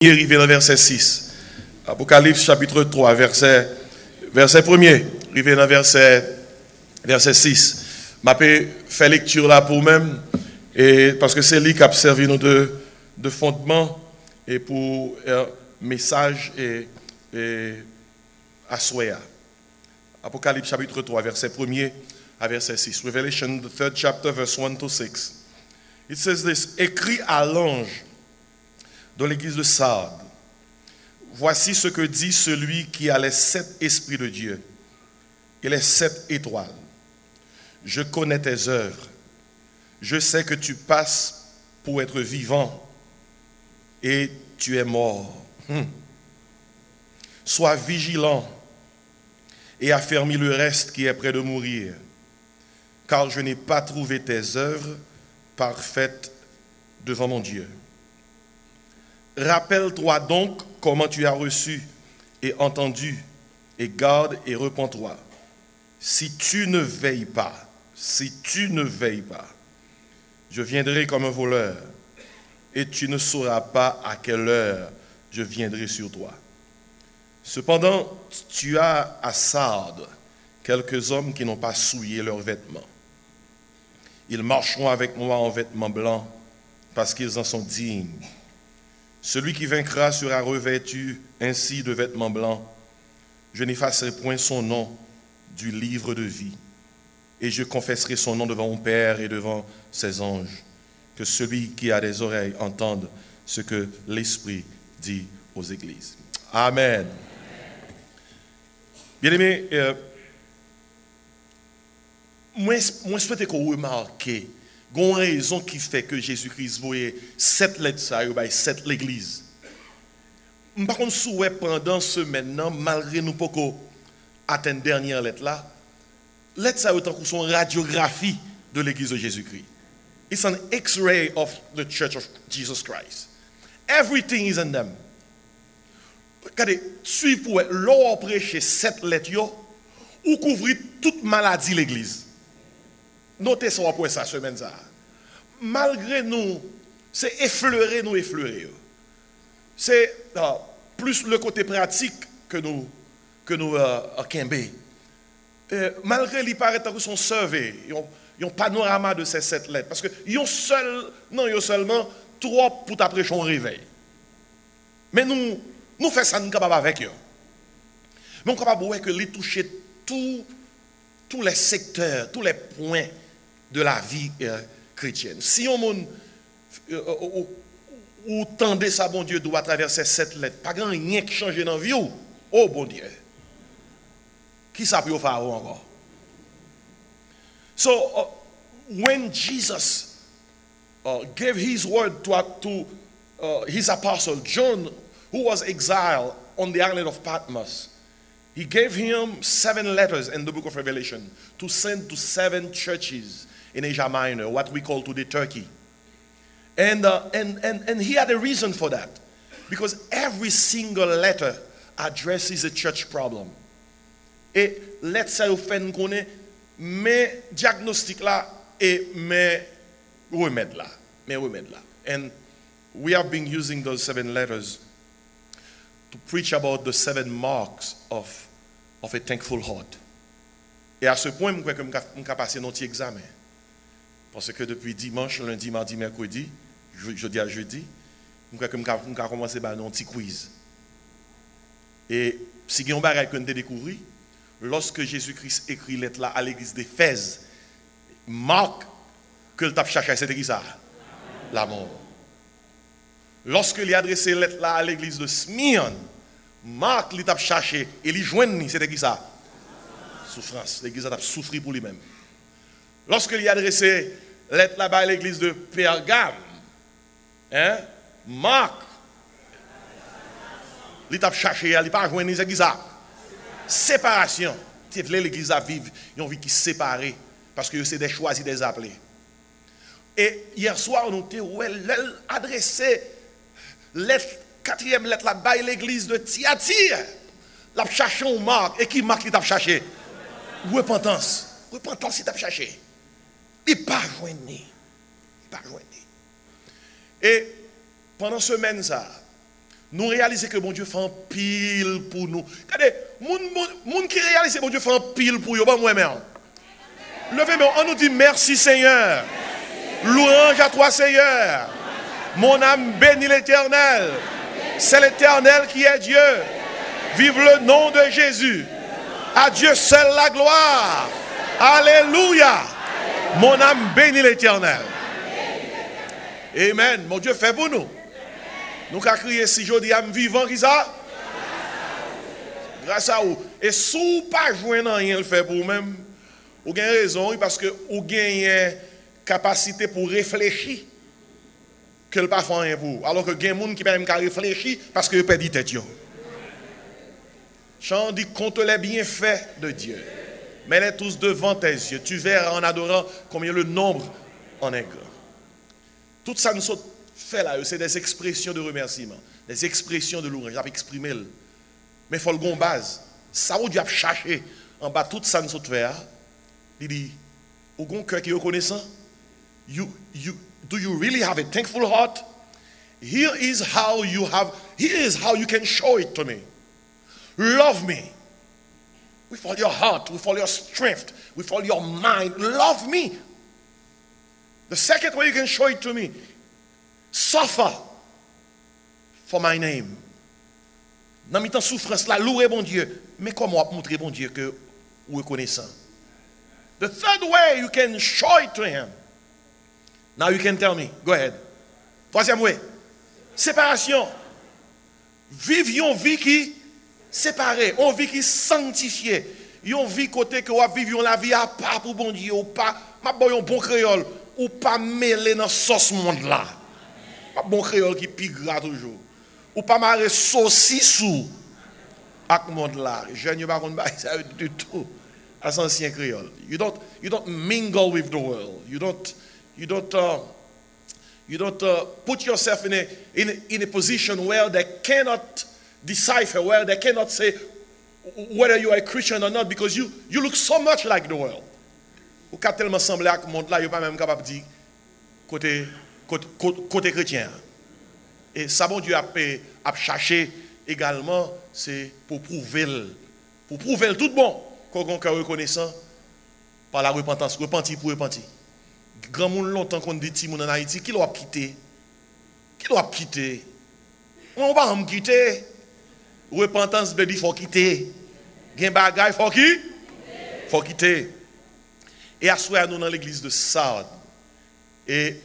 Arrivé dans verset 6. Apocalypse chapitre 3, verset 1er. Arrivé dans verset 6. Je fait lecture là pour même, et parce que c'est lui qui a servi nous de fondement et pour message et assoya. Apocalypse chapitre 3, verset 1er à verset 6. Revelation, the third chapter, verse 1 to 6. It says this: écrit à l'ange dans l'église de Sardes, voici ce que dit celui qui a les 7 esprits de Dieu et les 7 étoiles. Je connais tes œuvres. Je sais que tu passes pour être vivant et tu es mort. Sois vigilant et affermis le reste qui est près de mourir, car je n'ai pas trouvé tes œuvres parfaites devant mon Dieu. Rappelle-toi donc comment tu as reçu et entendu, et garde et repens-toi. Si tu ne veilles pas, je viendrai comme un voleur, et tu ne sauras pas à quelle heure je viendrai sur toi. Cependant, tu as à Sardes quelques hommes qui n'ont pas souillé leurs vêtements. Ils marcheront avec moi en vêtements blancs, parce qu'ils en sont dignes. Celui qui vaincra sera revêtu ainsi de vêtements blancs. Je n'effacerai point son nom du livre de vie. Et je confesserai son nom devant mon Père et devant ses anges. Que celui qui a des oreilles entende ce que l'Esprit dit aux églises. Amen. Bien-aimés, moi souhaite qu'on remarque une raison qui fait que Jésus-Christ voyait 7 lettres, ça, 7 l'église. Par contre, souhait pendant ce maintenant, malgré nous pas atteindre dernière lettre là, lettre ça autant que son radiographie de l'église de Jésus-Christ. It's an X-ray of the Church of Jesus Christ. Everything is in them. Regardez, suivez pour l'or prêcher 7 lettres ou couvrir toute maladie l'église. Notez ça pour ça semaine ça. Malgré nous, c'est effleurer. C'est plus le côté pratique que nous kembe. Malgré lui paraît que son survey, un panorama de ces 7 lettres parce que yon seulement 3 pour après son réveil. Mais nous faisons ça nous capable avec eux. Mais on capable voir que les toucher tous les secteurs, tous les points de la vie chrétienne. Si on ou tendez ça, bon Dieu, doit traverser 7 lettres, pas grand rien qui change dans la vie. Oh bon Dieu. Qui ça peut faire encore? So, when Jesus gave his word to his apostle John, who was exiled on the island of Patmos, he gave him 7 letters in the book of Revelation to send to 7 churches in Asia Minor, what we call today Turkey. And he had a reason for that. Because every single letter addresses a church problem. Et lettre ça vous fait nous connaître mais diagnostic là et mais remède là. And we have been using those 7 letters to preach about the 7 marks of a thankful heart. Et à ce point, je crois que je vais passer notre examen. Parce que depuis dimanche, lundi, mardi, mercredi, jeudi à jeudi, je crois que je vais commencer par un petit quiz. Et si il y a un bagage que nous avons découvert, lorsque Jésus-Christ écrit lettre là à l'église d'Éphèse, Marc, que le tape cherché, c'était qui ça? L'amour. Lorsque il a adressé lettre là à l'église de Smyrne, Marc, il tape cherché et il joigne, c'était qui ça? Souffrance. L'église a souffert pour lui-même. Lorsqu'il a adressé lettre là-bas à l'église de Pergame, Marc, il a cherché, il n'a pas joint, c'est qui ça? Séparation. C'est vrai, l'église a vivre, ils ont vu qui séparés parce que c'est des choisis, des appelés. Et hier soir, nous avons adressé la 4e lettre là-bas à l'église de Thyatire. La cherché Marc. Et qui Marc il t'a cherché? Repentance. Repentance, il t'a cherché. Il n'est pas joigné. Et pendant ce semaine, ça, Nous réalisons que bon Dieu fait un pile pour nous. Regardez, moun qui réalise que bon Dieu fait un pile pour nous, moi-même. Levez-moi, on nous dit merci Seigneur. Louange à toi Seigneur. Mon âme bénit l'Éternel. C'est l'Éternel qui est Dieu. Vive le nom de Jésus. À Dieu seul la gloire. Alléluia. Mon âme bénit l'Éternel. Amen. Mon Dieu fait pour nous. Nous avons crié si je dis à vivant qui ça? Grâce à vous. Et si vous pas joindre rien le fait pour vous-même, vous avez raison parce que vous avez capacité pour réfléchir que le pas fait rien pour vous. Alors que il y a des gens qui ne peuvent pas réfléchir parce que vous perdez tête. Chant dit compte les bienfaits de Dieu. Mets-les tous devant tes yeux. Tu verras en adorant combien le nombre en est grand. Tout ça nous fait là, c'est des expressions de remerciement, des expressions de louange. J'ai exprimé. Mais il faut le bon base. Ça où Dieu a cherché en bas tout ça nous fait. Il dit, au bon cœur qui est reconnaissant, do you really have a thankful heart? Here is how you can show it to me. Love me. With all your heart, with all your strength, with all your mind. Love me. The second way you can show it to me, suffer for my name. Dans mes temps souffrance là, louer bon Dieu. Mais comment montrer bon Dieu que vous reconnaissant? The third way you can show it to him. Now you can tell me. Go ahead. Troisième way. Séparation. Vivions vie qui séparée, on vie qui sanctifiée. Yon vie côté que on vivons la vie à part pour bon Dieu ou pas ma bon bon créole ou pas mêler dans sauce monde là. Pas bon créole qui pigra toujours. Ou pas marrer saucissou avec monde là. Jeune pas connait ça du tout. As ancien créole. You don't mingle with the world. You don't put yourself in a position where they cannot decipher, where they cannot say whether you are a Christian or not, because you look so much like the world. Ou ka tellement semblé avec monde là, yo pas même capable dire côté chrétien. Et ça bon Dieu a cherché également, c'est pour prouver tout bon qu'on cœur reconnaissant par la repentance, repentir pour repentir. Grand monde longtemps qu'on dit ti moun en Haïti, qui l'a quitté? Qui l'a quitté? On va me quitter. Repentance veut dire faut quitter. Gen bagay faut qui? Faut quitter. Et à soir nous dans l'église de Sardes. Et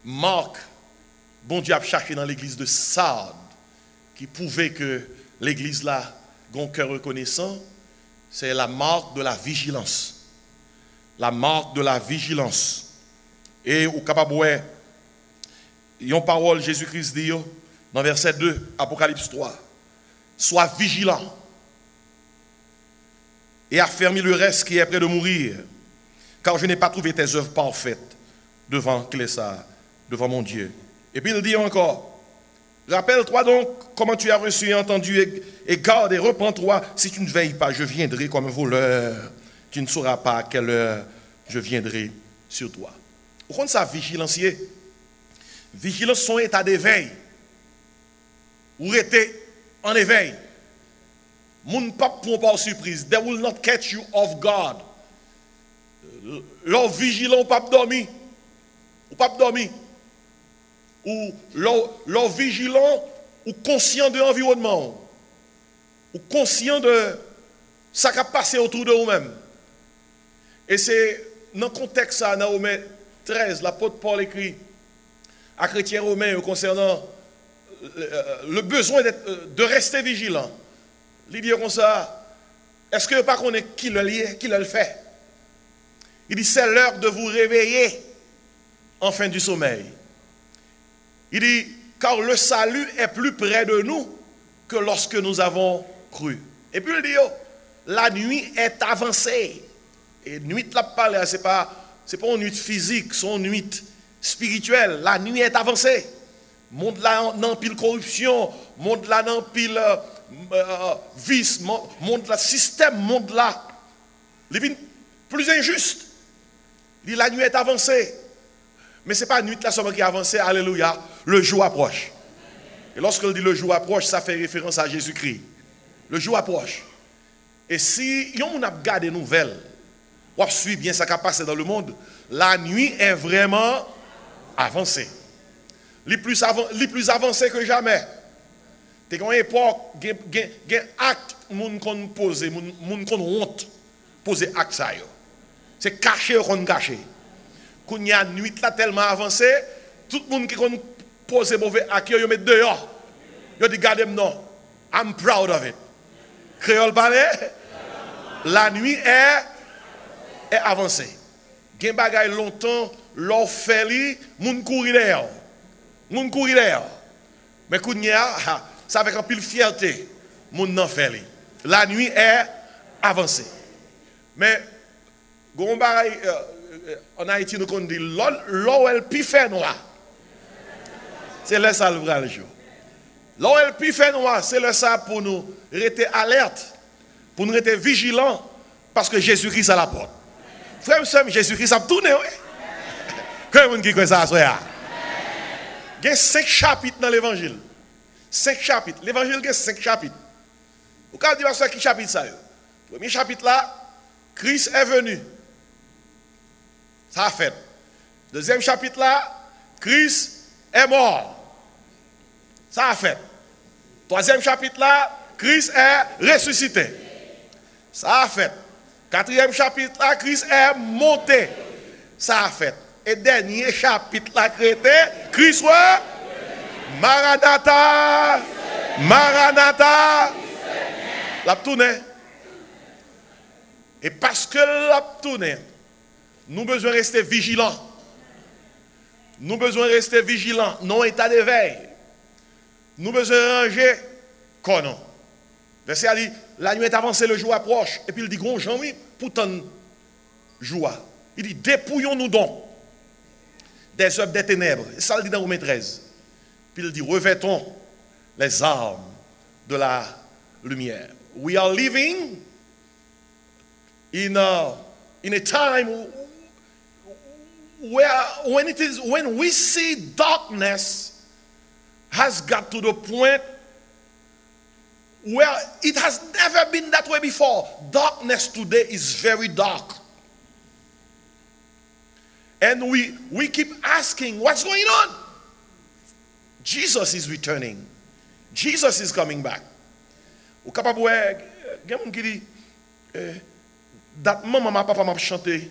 Marc, bon Dieu a cherché dans l'église de Sardes qui prouvait que l'église là, gon cœur reconnaissant, c'est la marque de la vigilance. La marque de la vigilance. Et au capable ouais, yon parole Jésus-Christ dit dans verset 2, Apocalypse 3. Sois vigilant et affermis le reste qui est près de mourir, car je n'ai pas trouvé tes œuvres parfaites devant Clessa, devant mon Dieu. Et puis il dit encore, rappelle-toi donc comment tu as reçu et entendu, et garde et repens-toi. Si tu ne veilles pas, je viendrai comme un voleur. Tu ne sauras pas à quelle heure je viendrai sur toi. Au compte ça, vigilance, vigilance son état d'éveil. Ou était en éveil. Moun pas prend par surprise. They will not catch you off guard. Leur vigilant ou pas dormi. Ou pas dormi. Ou leur vigilant ou conscient de l'environnement. Ou conscient de ça qui a passé autour de vous-même. Et c'est dans le contexte ça, dans Romains 13, l'apôtre Paul écrit à chrétiens romains concernant le besoin de rester vigilant. Il dit comme ça, est-ce que pas qu'on est qui le fait? Il dit c'est l'heure de vous réveiller en fin du sommeil. Il dit car le salut est plus près de nous que lorsque nous avons cru. Et puis il dit la nuit est avancée. Et nuit là parler c'est pas une nuit physique, c'est une nuit spirituelle. La nuit est avancée. Monde là dans pile corruption, monde là dans pile vice, monde là système, monde là il plus injuste. La nuit est avancée. Mais c'est pas la nuit là seulement qui est avancée, alléluia, le jour approche. Et lorsqu'il dit le jour approche, ça fait référence à Jésus-Christ. Le jour approche. Et si on a gardé des nouvelles, on suit bien ce qui a passé dans le monde, la nuit est vraiment avancée. Les plus avancée que jamais. C'est une époque, il y a un acte qu'on pose, qu'on honte poser acte ça. C'est caché qu'on caché. Quand il y a une nuit là tellement avancée, tout le monde qui pose mauvais acte, il met dehors. Il dit regardez non, I'm proud of it. Créole parle, la nuit est avancée. Il y a des bagages longtemps, l'on fait li, moun courir dehors. Moun courir dehors. Mais quand il y a ça avec un pile fierté, moun n'en fait li. La nuit est avancée. Mais en Haïti nous dit l'eau elle pi fait noir. C'est là ça le vrai jour. L'eau elle pi fait noir, c'est là ça pour nous rester alerte, pour nous rester vigilants parce que Jésus-Christ à la porte. Frère et Jésus-Christ a tourné, oui. Comment on dit que ça soit? Il y a 5 chapitres dans l'évangile. 5 chapitres. L'évangile a 5 chapitres. Vous pouvez dire ça qui chapitre ça? Le premier chapitre là, Christ est venu. Ça a fait. Deuxième chapitre là, Christ est mort. Ça a fait. Troisième chapitre là, Christ est ressuscité. Ça a fait. Quatrième chapitre là, Christ est monté. Ça a fait. Et dernier chapitre là, Christ est Maranatha. Maranatha. La tournée. Et parce que la tournée, nous besoin rester vigilants. Nous besoin rester vigilants, non état d'éveil. Nous besoin ranger comme verset a dit, la nuit est avancée, le jour approche. Et puis il dit, grand Jean-Oui, pourtant, joie. Il dit, dépouillons-nous donc des œuvres des ténèbres. Et ça le dit dans Romains 13. Puis il dit, revêtons les armes de la lumière. We are living in a time where when we see darkness has got to the point where it has never been that way before. Darkness today is very dark. And we keep asking, what's going on? Jesus is returning. Jesus is coming back. Ou capable gen moun ki di dat maman ma papa m'a chanté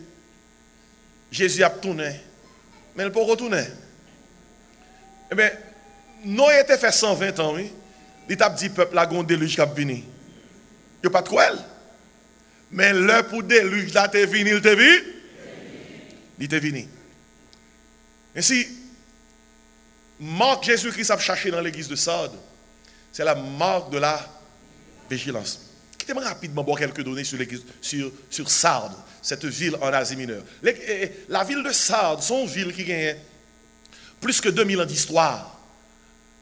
Jésus a tourné mais il peut retourner. Eh bien Noé était fait 120 ans oui. Il t'a dit peuple la gon déluge qui a venu. Yo pas cruel. Mais l'heure pour déluge là t'es venu, il t'est vu? Il t'est venu. Ainsi marque Jésus-Christ a cherché dans l'église de Sardes. C'est la marque de la vigilance. Quittez-moi rapidement pour quelques données sur Sardes, cette ville en Asie mineure. La ville de Sardes, c'est une ville qui gagne plus que 2000 ans d'histoire.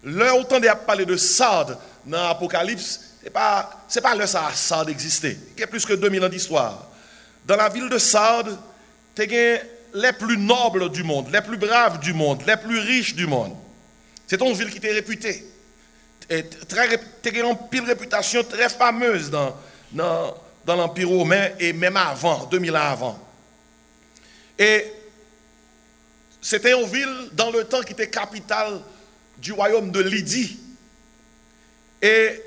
Là, autant de parler de Sardes dans l'Apocalypse, c'est pas là ça Sardes existait. Il y a plus que 2000 ans d'histoire. Dans la ville de Sardes, tu as les plus nobles du monde, les plus braves du monde, les plus riches du monde. C'est une ville qui était réputée. Et une pile réputation très fameuse dans l'Empire romain et même avant, 2000 ans avant. Et c'était une ville dans le temps qui était capitale du royaume de Lydie. Et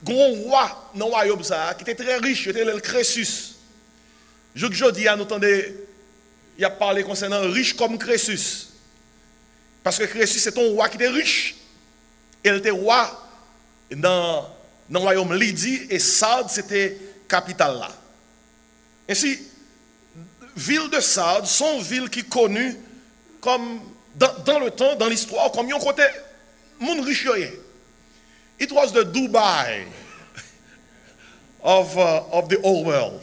un roi dans le royaume ça, qui était très riche, c'était le Crésus. Jeudi, il a parlé concernant riche comme Crésus. Parce que Crésus, c'est un roi qui était riche. Il était roi dans le royaume Lydie et Sardes, c'était capitale là. Ainsi, ville de Sardes sont une ville qui est connue comme, dans le temps, dans l'histoire, comme un côté, monde riche. It was the Dubai of the old world.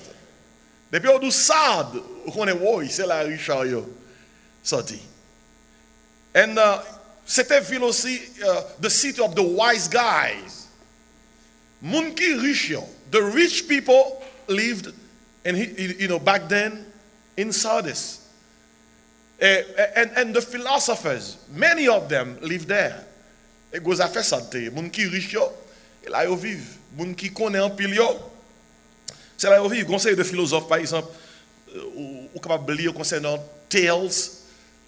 Depuis on dit Sardes, on est oui, c'est la riche sorti. And c'était ville aussi, the city of the wise guys. Moun ki riche yo. The rich people lived, back then in Sardis. And the philosophers, many of them lived there. Et goza fait ça, les gens qui riches, et là, ils vivent. Les gens qui connaissent en pile, c'est là qu'ils vivent. Conseil de philosophes, par exemple, ou capable de lire concernant Thales,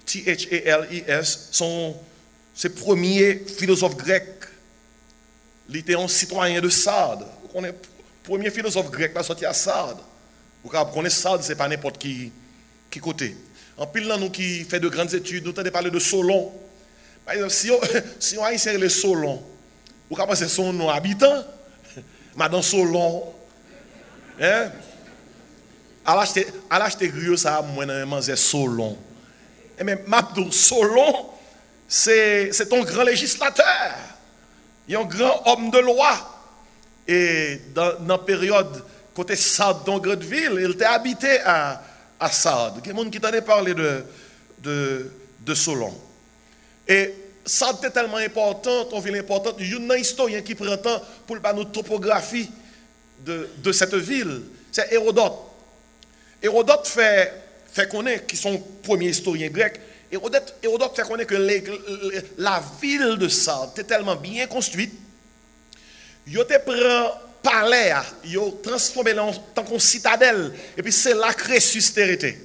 Thales, sont ces premiers philosophes grecs. Il était un citoyen de Sardes. On est le premier philosophe grec qui a sorti à Sardes. Vous connaissez Sardes, ce n'est pas n'importe qui côté. En pile, nous qui fait de grandes études, nous entendons parler de Solon. Par exemple, si on haïtien le Solon, vous pensez que son nom habitant, Madame Solon, hein? À l'âge de griot, ça, moi, c'est Solon. Et même Mabdou Solon, c'est un grand législateur. Il est un grand homme de loi. Et dans la période, côté Sardes, dans grande ville, il était habité à Sardes. Il y a des gens qui t'en ont parlé de Solon. Et Sardes est tellement importante, on ville importante. Il y a un historien qui prend temps pour nous topographie de cette ville. C'est Hérodote. Hérodote fait connaître, qui sont premiers historiens grecs, Hérodote fait connaître que la ville de Sardes était tellement bien construite, ils ont pris un palais, ils ont transformé en tant qu'une citadelle, et puis c'est là que Crésus était resté.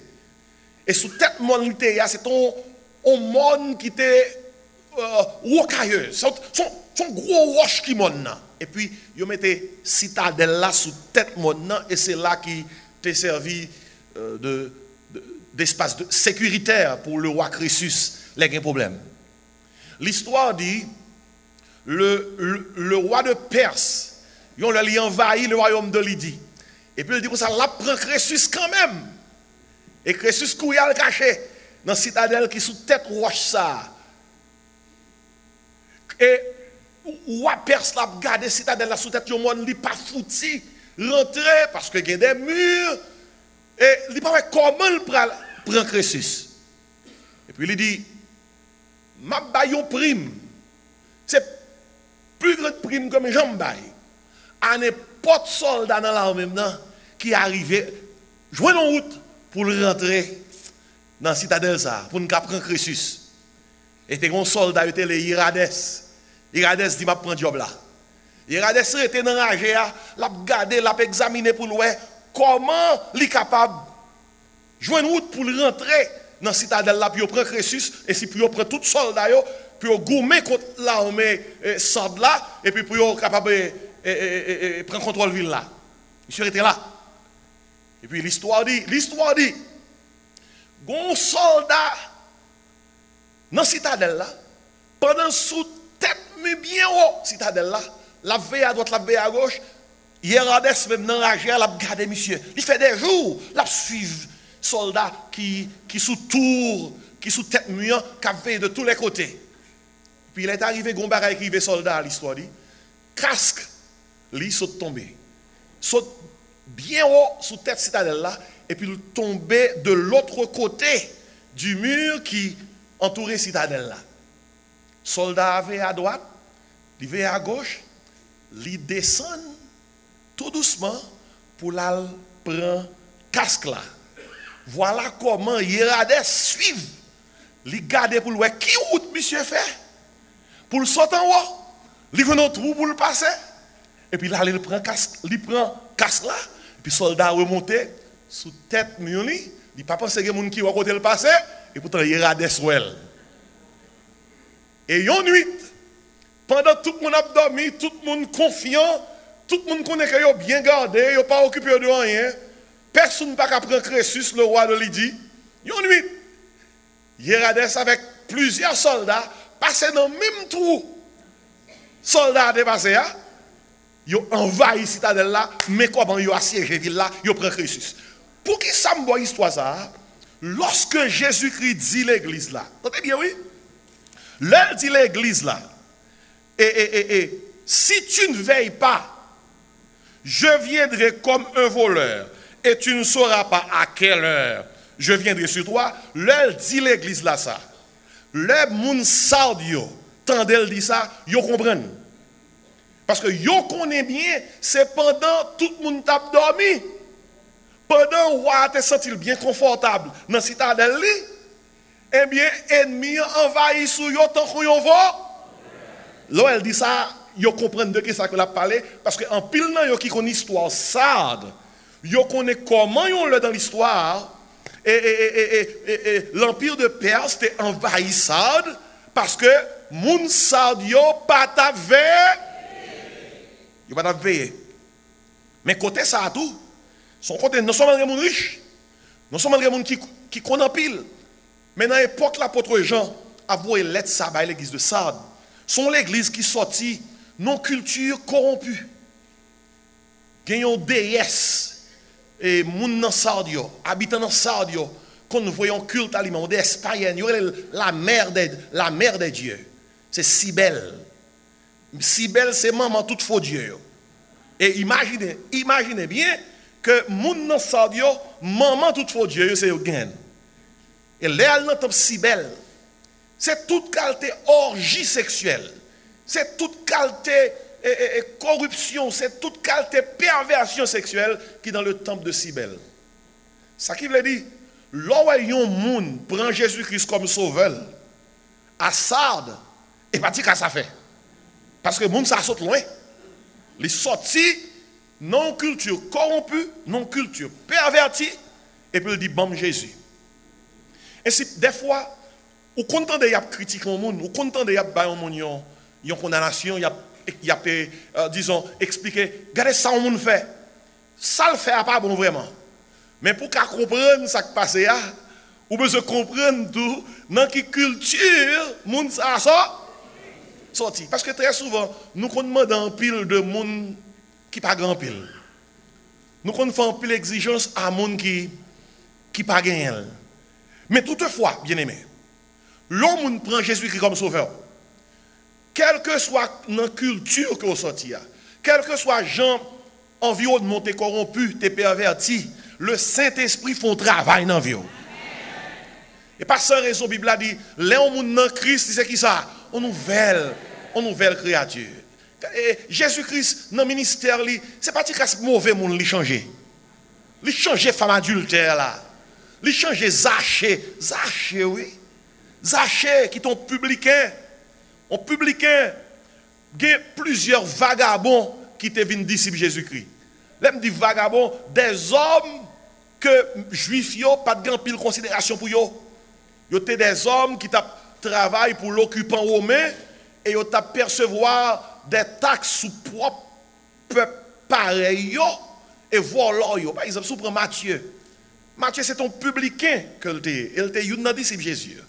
Et sous tête monde, c'est un monde qui était rocailleux, son gros roche qui monte. Et puis ils ont mis citadelle là sous tête monde, et c'est là qui était servi d'espace sécuritaire pour le roi Crésus, les problèmes. L'histoire dit, le roi de Perse, il a envahi le royaume de Lydie. Et puis il dit pour ça, là prend Crésus quand même. Et Crésus couille à le cacher dans la citadelle qui est sous tête roche ça. Et le roi Perse l'a gardé la citadelle là sous tête, il n'est pas foutu rentrer parce qu'il y a des murs. Et il dit pas comment il prend Crésus. Et puis il dit, ma baille prime. C'est plus grande prime que mes jambes baille. À n'importe soldat dans l'armée qui arrive, jouer en route pour rentrer dans la citadelle ça, pour nous prendre Crésus. Et t'es un soldat, il était le Irades. Irades dit, m'a prendre job là. Irades était dans la GA, l'a gardé, l'a examiné pour le comment il est capable de jouer une route pour rentrer dans la citadelle là, puis prendre Crésus, et si puis prend tout soldat, puis gommer contre l'armée Sardes là, et puis capable de prendre contrôle de la ville là. Monsieur était là. Et puis l'histoire dit, un soldat dans la citadelle là, pendant sous tête, mais bien haut, citadelle là, la veille à droite, la veille à gauche, Hérades même dans la guerre, il a gardé monsieur. Il fait des jours, il a suivi soldats qui sous tour, qui sous tête mur, qui veillent de tous les côtés. Puis il est arrivé, Gombara écrivait soldat, l'histoire dit, casque, lui saute tombé. Saute bien haut sous tête citadelle là, et puis il tombait de l'autre côté du mur qui entourait citadelle là. Soldat avait à droite, il avait à gauche, il descend tout doucement pour la prendre casque là. Voilà comment Hérades suit. Il garde pour le qui route monsieur fait. Pour le sauter en haut, il vient dans trou pour le passer. Et puis là il prend casque là. Et puis soldat remonté sous tête mur il dit pas penser que monde qui va côté le passer et pourtant Hérades well. Et une nuit pendant tout le monde a dormi, tout le monde confiant, tout le monde connaît qu'il a bien gardé, il n'a pas occupé de rien. Personne n'a pas prendre Crésus, le roi de Lydie. Une nuit, Hérades avec plusieurs soldats passent dans le même trou. Soldats dépassés, ils ont envahi la citadelle là, mais comment ils ont assiégé la ville là, ils ont pris Crésus. Pour qui ça me voit l'histoire ça? Lorsque Jésus-Christ dit l'église là, entendez bien oui? L'heure dit l'église là, et si tu ne veilles pas, je viendrai comme un voleur et tu ne sauras pas à quelle heure je viendrai sur toi. L'heure dit l'église là ça. Le moun sardio, tandel dit ça, yo comprennent. Parce que yo connaît bien, c'est pendant tout le monde t'a dormi. Pendant roi te senti bien confortable dans la citadelle li, eh bien ennemi envahi sous yo tant qu'on yo va. Là, elle dit ça, vous comprenez de qui ça que l'a parlé, parce qu'en pile, yo qui connaît l'histoire Sardes, vous connaissez comment ils ont dans l'histoire, et l'empire de Perse était envahi Sardes, parce que moun Sardes yo pas veillé. Mais côté ça tout, son côté non seulement les gens riches, non seulement les gens qui connaissent pile, mais dans l'époque l'apôtre Jean a voué lettre ça à l'église de Sardes. Son l'église qui sortit non culture corrompue. Gagnons déesse et moun dans Sardes habitant dans Sardes quand nous voyons culte aliment des païennes, la mère des dieux. C'est Cybèle. Cybèle c'est maman toute faux dieu. Et imaginez bien que moun dans Sardes maman toute faux dieu c'est gain. Et là elle n'entend Cybèle. C'est toute qualité orgie sexuelle. C'est toute qualité corruption. C'est toute qualité perversion sexuelle qui est dans le temple de Cybèle. Ça qui veut dire, lorsqu'un monde prend Jésus-Christ comme sauveur, à Sardes, et pas dire qu'à ça fait. Parce que le monde ça saute loin. Les sorties, non culture corrompue, non culture pervertie, et puis il dit, bon Jésus. Et si des fois, ou content de y a critiquer le monde, ou content de y a bailler une condamnation, y a disons expliquer, regardez ça au monde fait. Ça le fait pas bon vraiment. Mais pour qu'à comprendre ça qui passe là, ou besoin comprendre tout dans qui culture monde ça sorti parce que très souvent nous demandons un pile de monde qui pas grand pile. Nous faisons pile exigence à monde qui pas gagne. Mais toutefois, bien-aimé, l'homme prend Jésus-Christ comme sauveur. Quelle que soit la culture que vous sortez, quel que soit gens environnement corrompu, t'es perverti, le Saint-Esprit fait un travail dans la vie. Et par sans raison, la Bible a dit, l'homme dans Christ, c'est qui ça? Une nouvelle créature. Et Jésus-Christ, dans le ministère, c'est pas que mauvais monde qui change. Il change femme adultère là. Il change Zachée, oui. Zachée qui est un publicain. Un publicain, il y a plusieurs vagabonds qui étaient venus disciples Jésus-Christ. Là, je dis vagabonds, des hommes que juifs n'ont pas de grande pile considération pour eux. Ils étaient des hommes qui travaillent pour l'occupant romain et ils ont percevoir des taxes sous propre peuple pareil et voilà. Par exemple, si on prend Matthieu. Matthieu, c'est un publicain qu'il était. Il était un disciple Jésus.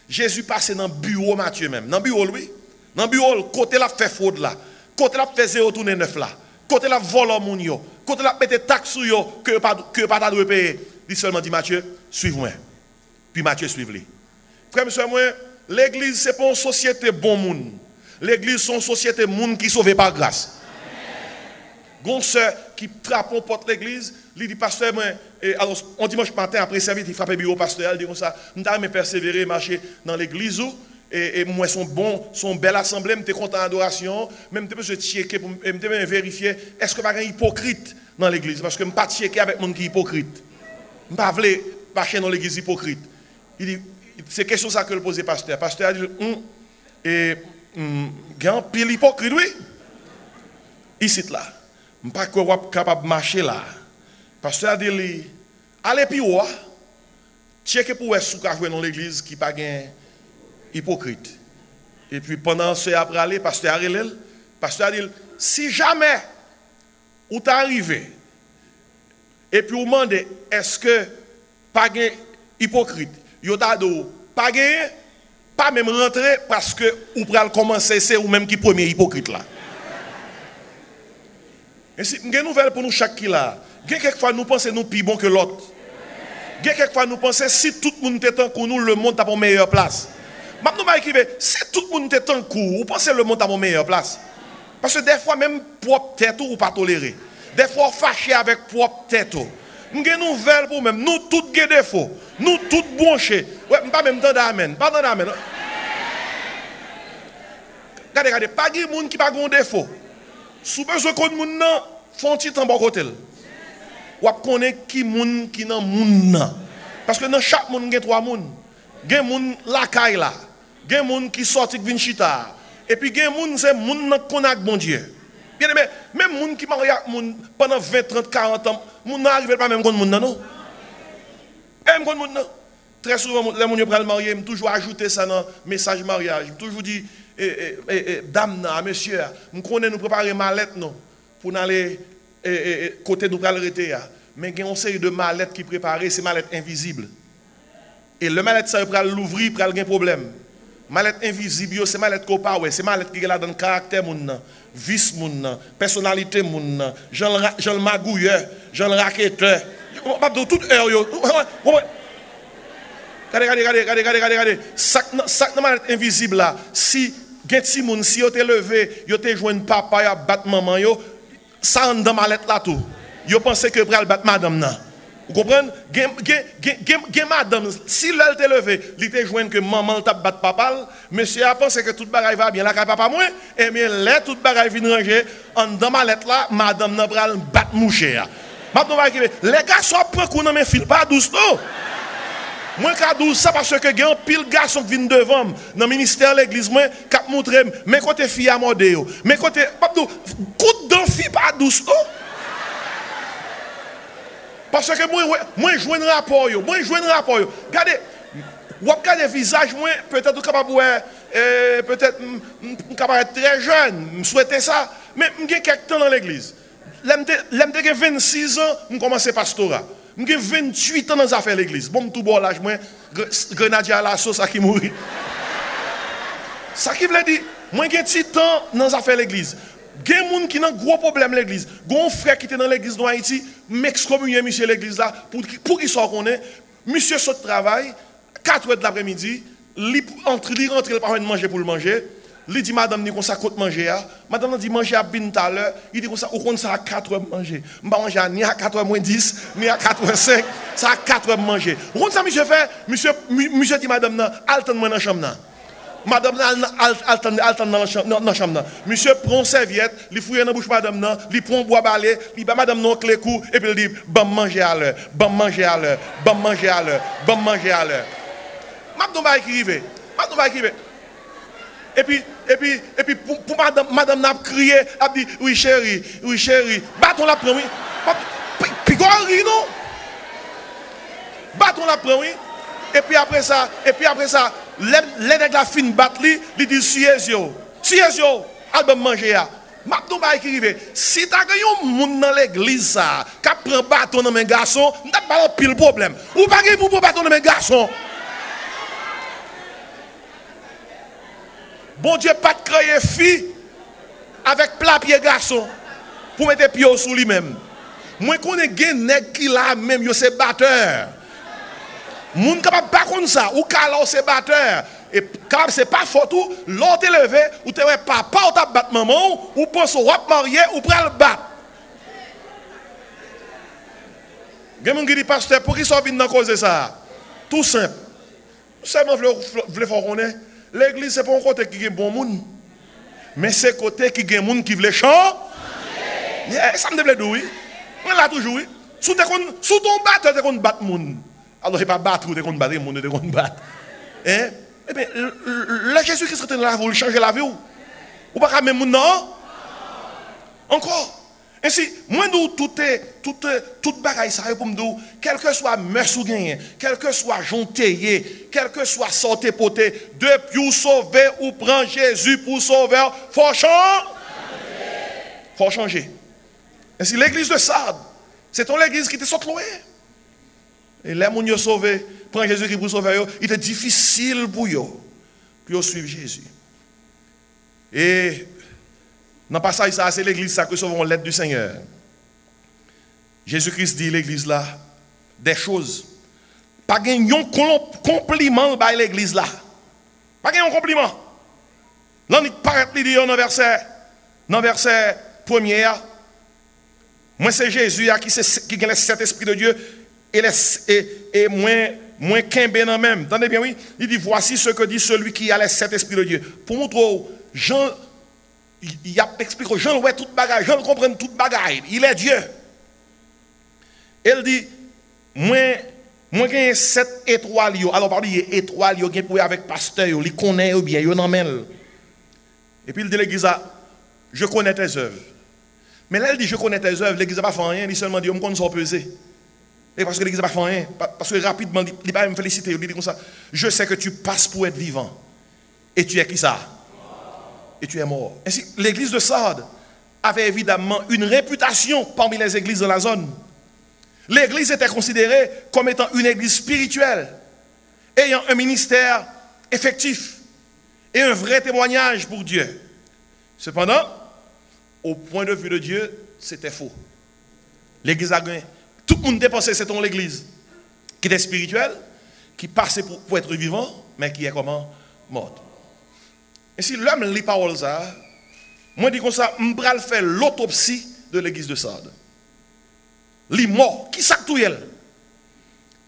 Jésus passait dans le bureau Matthieu même. Dans le bureau, lui. Dans le bureau, côté la fait fraude là. Côté la fait 0,9 là. Côté la vole au moun yo. Côté la mette taxe sur yo que pas doit payer. Il seulement dit Matthieu, suive-moi. Puis Matthieu suive lui. Frère monsieur moi, l'église c'est pas une société bon monde. L'église c'est une société monde qui sauvé par grâce. Gon sœur qui frappe en porte l'église, il dit pasteur moi alors on dimanche matin après service il frappe le bureau pasteur, il dit comme ça, m'ta me persévérer marcher dans l'église et moi son belle assemblée, m'étais content d'adoration, même te besoin checker pour me vérifier est-ce que pas un hypocrite dans l'église parce que me pas checker avec monde qui hypocrite. Me pas vle marcher dans l'église hypocrite. Il dit c'est question ça que le posait pasteur. Pasteur a dit grand pile hypocrite oui. Ici là. Je ne suis pas capable de marcher là. Pasteur a dit, allez puis ouais, checker pour est-ce que dans l'église qui pas hypocrite. Et puis pendant ce après aller, pasteur a dit, si jamais ou t'es arrivé, et puis vous demandez, est-ce que pas hypocrite, vous avez pas gagné, pas même rentrer parce que vous pouvez commencer, c'est ou même qui premier hypocrite là. Et si une nouvelle pour nous chaque qui là, quelquefois nous pensons nous plus bon que l'autre. Quelquefois nous pensons si tout le monde était en cours, nous le monde a pour meilleure place. Maintenant si tout le monde était en cours, vous pensez le monde a pour meilleure place. Parce que des fois même propre tête ou pas tolérer. Des fois fâché avec propre tête. Nous avons une nouvelle pour même, nous tous des défauts, nous tous branchés. Ouais, pas même temps d'amen, pas d'amen. Regardez, pas de monde qui pas de défaut. Si vous avez besoin de moun nan, font petit en bon côté. Ou connaît qui moun qui nan moun nan. Parce que dans chaque moun il y a trois moun. Il y a moun la caille là. Il y a moun qui sorti vin chita. Et puis, il y a des gens, c'est des gens qui connaissent bon Dieu. Bien aimé, même les gens qui marient pendant 20, 30, 40 ans, les gens n'arrivent pas même à connaître non. Même connaître non. Très souvent, les gens qui prennent le mariage, je toujours ajouter ça dans le message mariage. Je toujours dis, dame, monsieur, nous connaissons nous préparer ma lettre pour aller côté nous arrêter. Mais il y a une série de mallettes qui préparent, c'est mallettes invisibles. Et le mallette, ça va l'ouvrir, pour avoir un problème. Mallette invisible, c'est mallette qu'on parle, c'est mallette qui est là dans le caractère, vice, personnalité, Jean le magouilleur, Jean le raquetteur. Toute heure, regardez. Ça mallette invisible là, si vous si vous êtes levé, vous êtes joué papa, vous avez battu maman, ça en dans mallette là tout. Vous pensez que vous allez battre madame là. Vous comprenez? Madame, si elle t'est levé, il te joint que maman t'a battu papa, monsieur a pensé que tout bagaille va bien, là, papa moins, et bien là, tout bagaille vient ranger, en dans ma lettre là, madame n'a pas battu moucher. Les gars sont prêts qu'on ne file pas douce, non? Moi, je douce ça parce que il y a un pile garçon qui vient devant dans le ministère de l'église, moi, qui montre, mais côté fille à modèle, mais côté, coup d'un fille pas douce, non? Parce que moi, je joue un rapport. Regardez, vous regardez le visage, moi, peut-être capable peut-être capable être très jeune, je souhaitais ça, mais j'ai quelques temps dans l'église. J'ai 26 ans, je commence à pastorat. J'ai 28 ans dans les affaires de l'église. Bon, tout bon l'âge, moi, grenadier à la sauce qui mourit. Ça qui veut dire, moi, j'ai 6 ans dans les affaires de l'église. Il y a des gens qui ont un gros problème dans l'église. Il y a un frère qui était dans l'église de Haïti, m'excommunier monsieur l'église là, pour qu'il soit connaît. Monsieur saute travail, 4 heures de l'après-midi, il rentre le parent de manger pour le manger. Il dit, madame, dit qu'on ça compte manger. Madame dit, manger à bin tout à l'heure. Il dit qu'on ça, on ça à 4 heures manger. Je ne vais manger ni à 4 heures moins 10, ni à 4 heures 5. Ça à 4 heures manger. On ça, monsieur fait, monsieur dit, madame, attends-moi dans la chambre. Madame attend dans la chambre. Monsieur prend une serviette, il fouille dans la bouche madame, il prend un bois balai, il bat madame non clé cou et puis il dit bon manger à l'heure, bon manger à l'heure, bon manger à l'heure, bon manger à l'heure. Madame va écrire. Et puis pour madame n'a crié, a dit oui chérie, bâton la prend oui. Puis non. Bâton la prend oui. Et puis après ça, les nègres la fin battre li dit siège album manger ya. M'abdou ba écrire si tu as un monde dans l'église ça qui prend bâton dans mes garçons, n'a pas pile problème. Ou pas pour bâton dans mes garçons. Bon Dieu pas de créer fille avec plat pied garçon pour mettre pied sous lui-même. Moi connais gen nèg qui là même yo c'est batteur. Moun capable pas comme ça ou kala c'est batteur et quand c'est pas fort tout l'autre levé ou te papa ou t'a battre maman ou pense ou marié ou pral battre. Gen qui dit pasteur pour qui soit vinn dans cause ça. Tout simple. Seulement vle faut connaître l'église c'est pas un côté qui est bon monde mais c'est côté qui est monde qui veut chanter. Ça me devait dire oui. On l'a toujours oui. Sous ton batteur tu kon battre monde. Alors, il ne pas battre, il ne battre, il ne battre. Eh bien, le Jésus-Christ est là, vous changer la vie. Ou pas même non? Encore. Ainsi, moi, tout bagaille, ça pour me dire, quel que soit mœurs ou gain, quel que soit jonté, quel que soit sorté poté, depuis ou sauver ou prendre Jésus pour sauver, faut changer. Faut changer. Ainsi, l'église de Sardes, c'est ton l'église qui te saute loin. Et les gens qui sauvé, prendre Jésus pour sauver, il était difficile pour eux, pour suivre Jésus. Et dans le passage, c'est l'église qui sauve l'aide du Seigneur. Jésus-Christ dit l'église là, des choses. Pas un compliment à l'église là. Pas un compliment. Là, il paraît dit dans le verset premier. Moi, c'est Jésus qui a les 7 esprits de Dieu. Et moins qu'un ben même. Entendez bien, oui? Il dit, voici ce que dit celui qui a les 7 esprits de Dieu. Pour montrer, Jean, il a expliqué, Jean voit toute bagaille, Jean comprend toute bagaille. Il est Dieu. Il dit, moi, j'ai 7 étoiles. Alors, par exemple, étoiles, il y a avec pasteur, il connaît bien, il n'en mêle. Et puis il dit l'église, je connais tes œuvres. Mais là, il dit, je connais tes œuvres, l'église n'a pas fait rien, il seulement dit, on me connaît sans peser. Et parce que l'église n'a pas fait rien, parce que rapidement, il n'a pas me féliciter, il dit comme ça, je sais que tu passes pour être vivant. Et tu es qui ça? Et tu es mort. Ainsi, l'église de Sardes avait évidemment une réputation parmi les églises de la zone. L'église était considérée comme étant une église spirituelle, ayant un ministère effectif et un vrai témoignage pour Dieu. Cependant, au point de vue de Dieu, c'était faux. L'église a gagné. Tout le monde pensait que c'était l'église qui était spirituelle, qui passait pour être vivant, mais qui est comment? Morte. Et si l'homme lit paroles ça, moi je dis comme ça, je vais faire l'autopsie de l'église de Sardes. Les morts, qui s'actouille?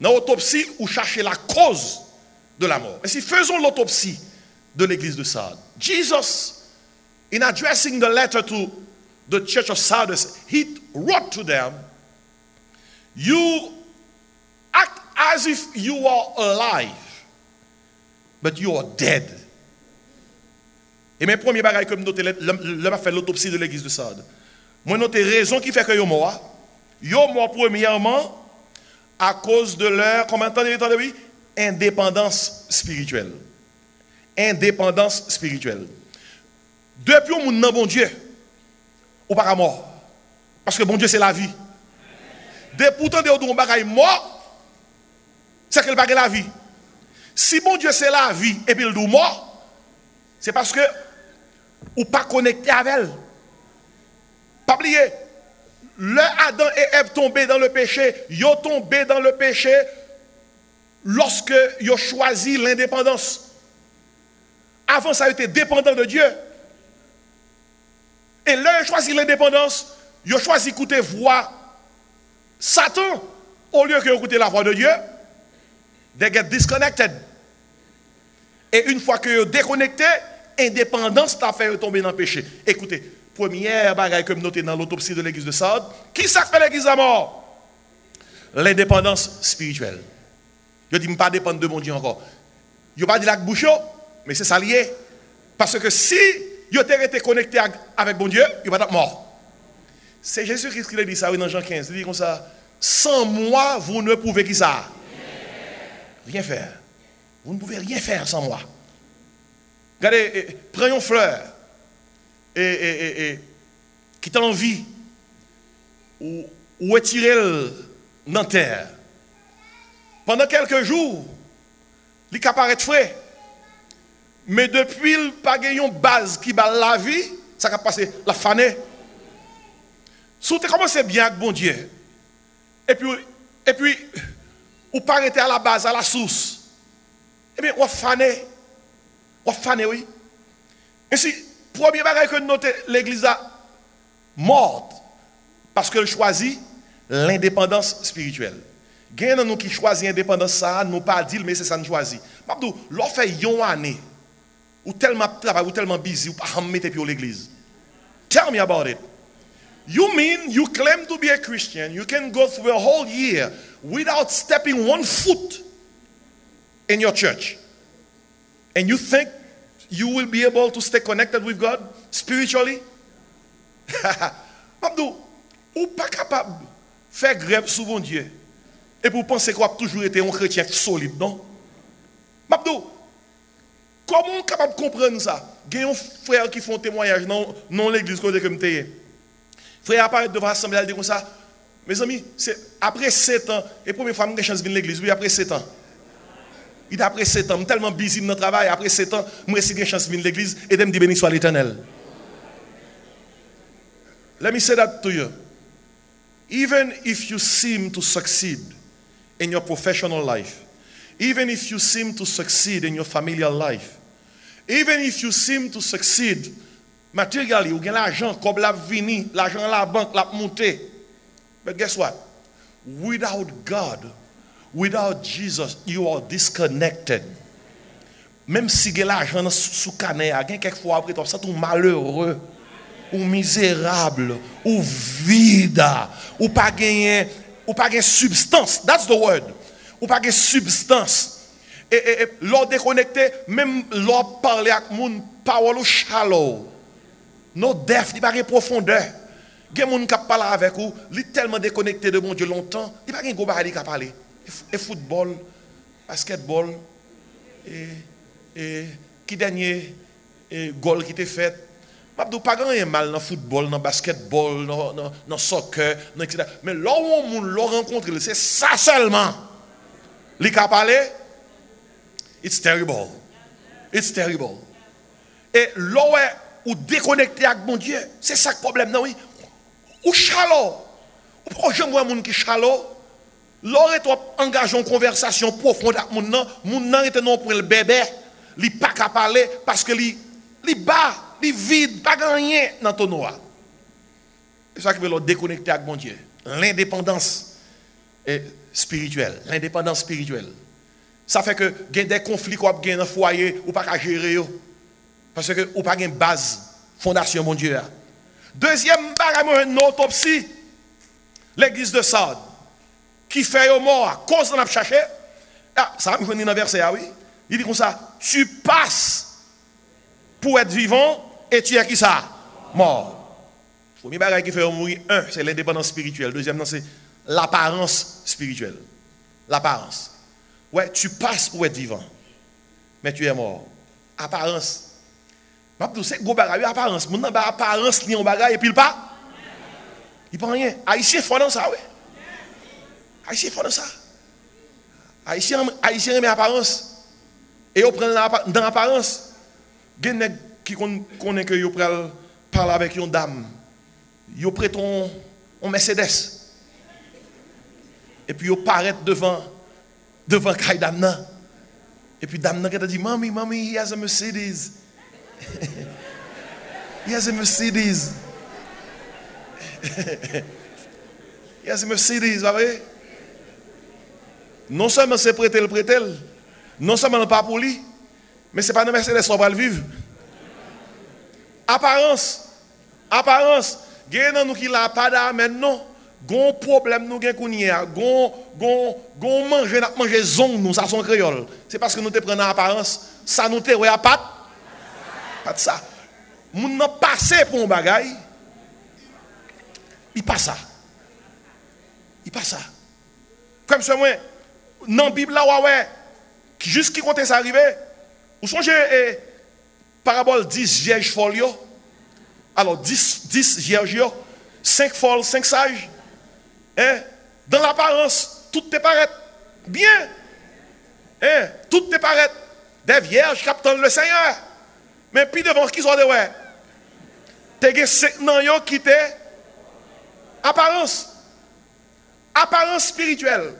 Dans l'autopsie, ou chercher la cause de la mort. Et si faisons l'autopsie de l'église de Sardes, Jesus, in addressing the letter to the church of Sardis, he wrote to them, you act as if you are alive, but you are dead. Et mes premiers bagages comme noter, l'homme a fait l'autopsie de l'église de Sardes. Moi, noter raison qui fait que yo mort. Yo mort premièrement à cause de leur, comment entendez-vous, indépendance spirituelle. Indépendance spirituelle. Depuis on n'a bon Dieu, ou pas mort. Parce que bon Dieu c'est la vie. Pourtant de on bagaille mort, c'est que le bagaille la vie. Si bon Dieu c'est la vie et puis le dou mort, c'est parce que ou pas connecté avec elle. Pas oublier, le Adam et Ève tombés dans le péché, ils ont tombé dans le péché lorsque ils ont choisi l'indépendance. Avant ça, ils étaient dépendants de Dieu. Et là, ils ont choisi l'indépendance, ils ont choisi d'écouter voix Satan au lieu d'écouter la voix de Dieu. They get disconnected. Et une fois que vous déconnecté, indépendance t'a fait tomber dans le péché. Écoutez, première bagaille que je noté dans l'autopsie de l'église de Sardes, qui ça fait l'église à mort? L'indépendance spirituelle. Je dis, je ne pas dépendre de mon Dieu encore. Je ne pas dire la bouche, mais c'est ça lié. Parce que si vous été connecté avec mon Dieu, vous ne pas être mort. C'est Jésus-Christ qui a dit ça dans Jean 15. Il dit comme ça, sans moi, vous ne pouvez qui ça? Rien faire. Vous ne pouvez rien faire sans moi. Regardez, prenez une fleur qui t'a envie ou retirez-le dans la terre. Pendant quelques jours, il peut paraître frais. Mais depuis il pas une base qui bat la vie, ça va passer la fanée. Si tu commences bien avec bon Dieu, et puis ou pas arrêter à la base, à la source, eh bien, on va faner. On va faner, oui. Ainsi, premier bagage que noter l'église a morte parce qu'elle choisit l'indépendance spirituelle. Il y a nous qui choisit l'indépendance, ça, nous pas dire, mais c'est ça nous choisit. Mabdou, l'on fait une année, ou tellement travail, ou tellement busy, ou pas mettre pied à l'église. Tell me about it. You mean you claim to be a Christian, you can go through a whole year without stepping one foot in your church. And you think you will be able to stay connected with God spiritually? Mabdou, ou pas capable de faire grève sous bon Dieu. Et pour penser qu'on a toujours été un chrétien solide, non? Mabdou, comment on est capable de comprendre ça? Il y a un frère qui font témoignage dans l'église que je frère apparaît devant l'assemblée, il dit comme ça, mes amis, c'est après 7 ans, et première fois que j'ai chance de venir à l'église, oui, après 7 ans. Il dit après 7 ans, je suis tellement busy dans le travail, après 7 ans, moi j'ai chance de venir à l'église, et de me dire béni soit l'Éternel. Let me say that to you. Even if you seem to succeed in your professional life, even if you seem to succeed in your familial life, even if you seem to succeed materially, ou bien l'argent, comme la vini, l'argent à la banque, la montée. But guess what? Without God, without Jesus, you are disconnected. Même si vous avez l'argent sous canet, quelquefois après, ça tout malheureux, ou misérable, ou vide, ou pas gagner substance. That's the word. Ou pas gagner substance. Et l'on déconnecté, même l'on parler avec moun, parole shallow. No depth, il n'y a pas de profondeur. Il y a des gens qui parlent avec vous, ils sont tellement déconnectés de mon Dieu longtemps, il n'y a pas de gens qui parlent. Et football, basketball, et qui dernier goal qui était fait. Je ne dis pas grand mal dans le football, dans le basketball, dans le soccer, etc. Mais là où on l'a rencontré, c'est ça seulement. Les qui parlent, it's terrible. It's terrible. Et là où déconnecté avec mon Dieu, c'est ça le problème, non oui? Ou chalot. Ou pourquoi j'aime un monde qui chalot? Là où tu engages une conversation profonde avec mon nan est non pour le bébé, il pas qu'à parler parce que il bas, il vide, pas rien dans ton noir. C'est ça qui veut le déconnecter avec mon Dieu. L'indépendance spirituelle. L'indépendance spirituelle. Ça fait que il y a des conflits qu'on a dans le foyer ou pas qu'à gérer. Parce que ou pas une base, fondation, mon Dieu. Deuxième barème, une autopsie. L'église de Sardes, qui fait au mort à cause de la chercher. Ah, ça va me venir dans le verset, oui. Il dit comme ça, tu passes pour être vivant et tu es qui ça? Mort. Le premier barème qui fait mourir, un, c'est l'indépendance spirituelle. Deuxième, c'est l'apparence spirituelle. L'apparence. Ouais, tu passes pour être vivant, mais tu es mort. Apparence. C'est gros bagage, apparence. Mon n'a apparence ni un bagage et puis il pas. Il pas rien. Haïtien fort dans ça, oui. Haïtien fort dans ça. Haïtien aime apparence. Et on prend dans l'apparence. Il y a des gens qui connaissent que vous parler avec une dame. Vous prêtez un Mercedes. Et puis vous paraissez devant Dame. Et puis Dame qui dit, Mommy, he has a Mercedes. He has a Mercedes. He has a Mercedes, vous voyez? Non seulement c'est prêter, non seulement pas pour lui, mais c'est pas dans Mercedes qu'on va le vivre. Apparence. Il y a nous qui l'a pas d'amen, non. Gon problème nous gen kounya, gon manger zong nous ça son créole. C'est parce que nous te prenons apparence, ça nous te ouais pas de ça. Moun n'a passé pour un bagay. Il passe ça. Comme ça moi dans la Bible là ouais, juste qui compte ça arrivé. Vous songez parabole 10 vierges folles. Alors 10 vierges, 5 folles, 5 sages. Dans l'apparence, tout te paraît bien. Tout te paraît des vierges qui attendent le Seigneur. Mais puis devant qui sont de ouais. Tu as 5 nan qui te apparence. Apparence spirituelle.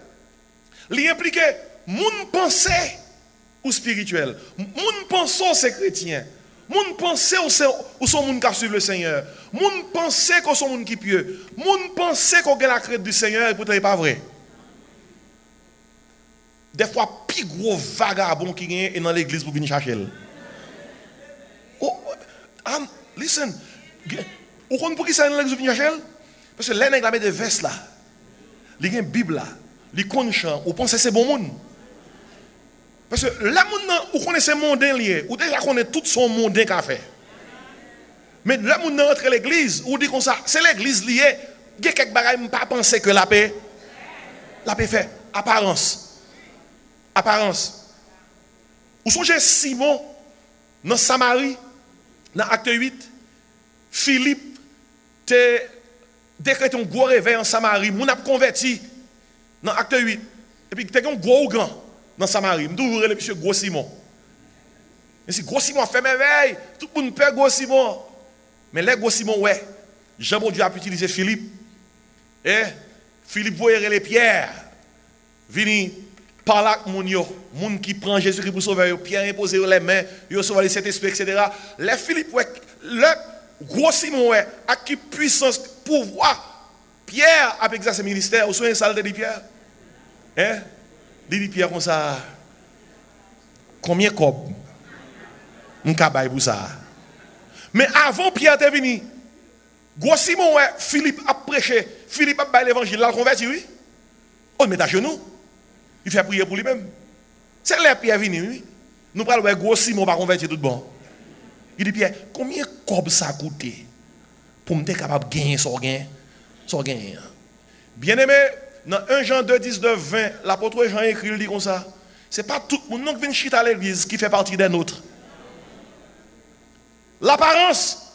Li implique moun pensé ou spirituel. Moun pensé c'est chrétien. Moun pensé ou sont moun qui suivent le Seigneur. Moun pensé qu'on sont moun qui pieux. Moun pensé qu'on a la crainte du Seigneur et pourtant c'est pas vrai. Des fois plus gros vagabond qui est dans l'église pour venir chercher. Listen. Vous comprenez pour qui ça dans l'église pour venir chercher? Parce que les nègres met des vestes là. Il y a une Bible là. Les conscients, vous pensez que c'est bon monde. Parce que là, vous connaissez mondain lié, ou déjà connaissez tout son mondain qu'a fait. Mais là, vous rentrez l'église, vous dites comme ça, c'est l'église liée. Il y a quelques bagages, pas penser que la paix fait. Apparence. Vous songez Simon, dans Samarie, dans Acte 8, Philippe, te décrète un gros réveil en Samarie, mon a converti dans Acte 8. Et puis, tu as un gros grand dans Samarie. Je toujours le monsieur Gros Simon. Et si Gros Simon fait merveille, tout le monde peut Gros Simon. Mais les Gros Simon, ouais, Jean-Bon-Dieu a pu utiliser Philippe. Et Philippe voyait les pierres. Vini par là, moun qui prend Jésus-Christ pour sauver, Pierre imposé les mains, il sauve les Saint-Esprit, etc. Les Philippe, ouais, le Gros Simon, ouais, à qui puissance, pouvoir, Pierre a exercé le ministère, vous souvenez ça de Pierre? Hein? Dit Pierre comme ça, combien de cobs m'kabaye pour ça? Mais avant Pierre est venu, Gros Simon, ouais, Philippe a prêché, Philippe a baillé l'évangile, il a converti, oui? On met à genoux, il fait prier pour lui-même. C'est là Pierre venu, oui. Nous parlons de gros Simon pas convertir tout bon. Il dit Pierre, combien de cob ça a coûté pour me être capable de gagner son gain? Bien aimé, dans 1 Jean 2, 19, 20, l'apôtre Jean écrit, il dit comme ça. Ce n'est pas tout le monde qui vient chiter à l'église qui fait partie des nôtres. L'apparence.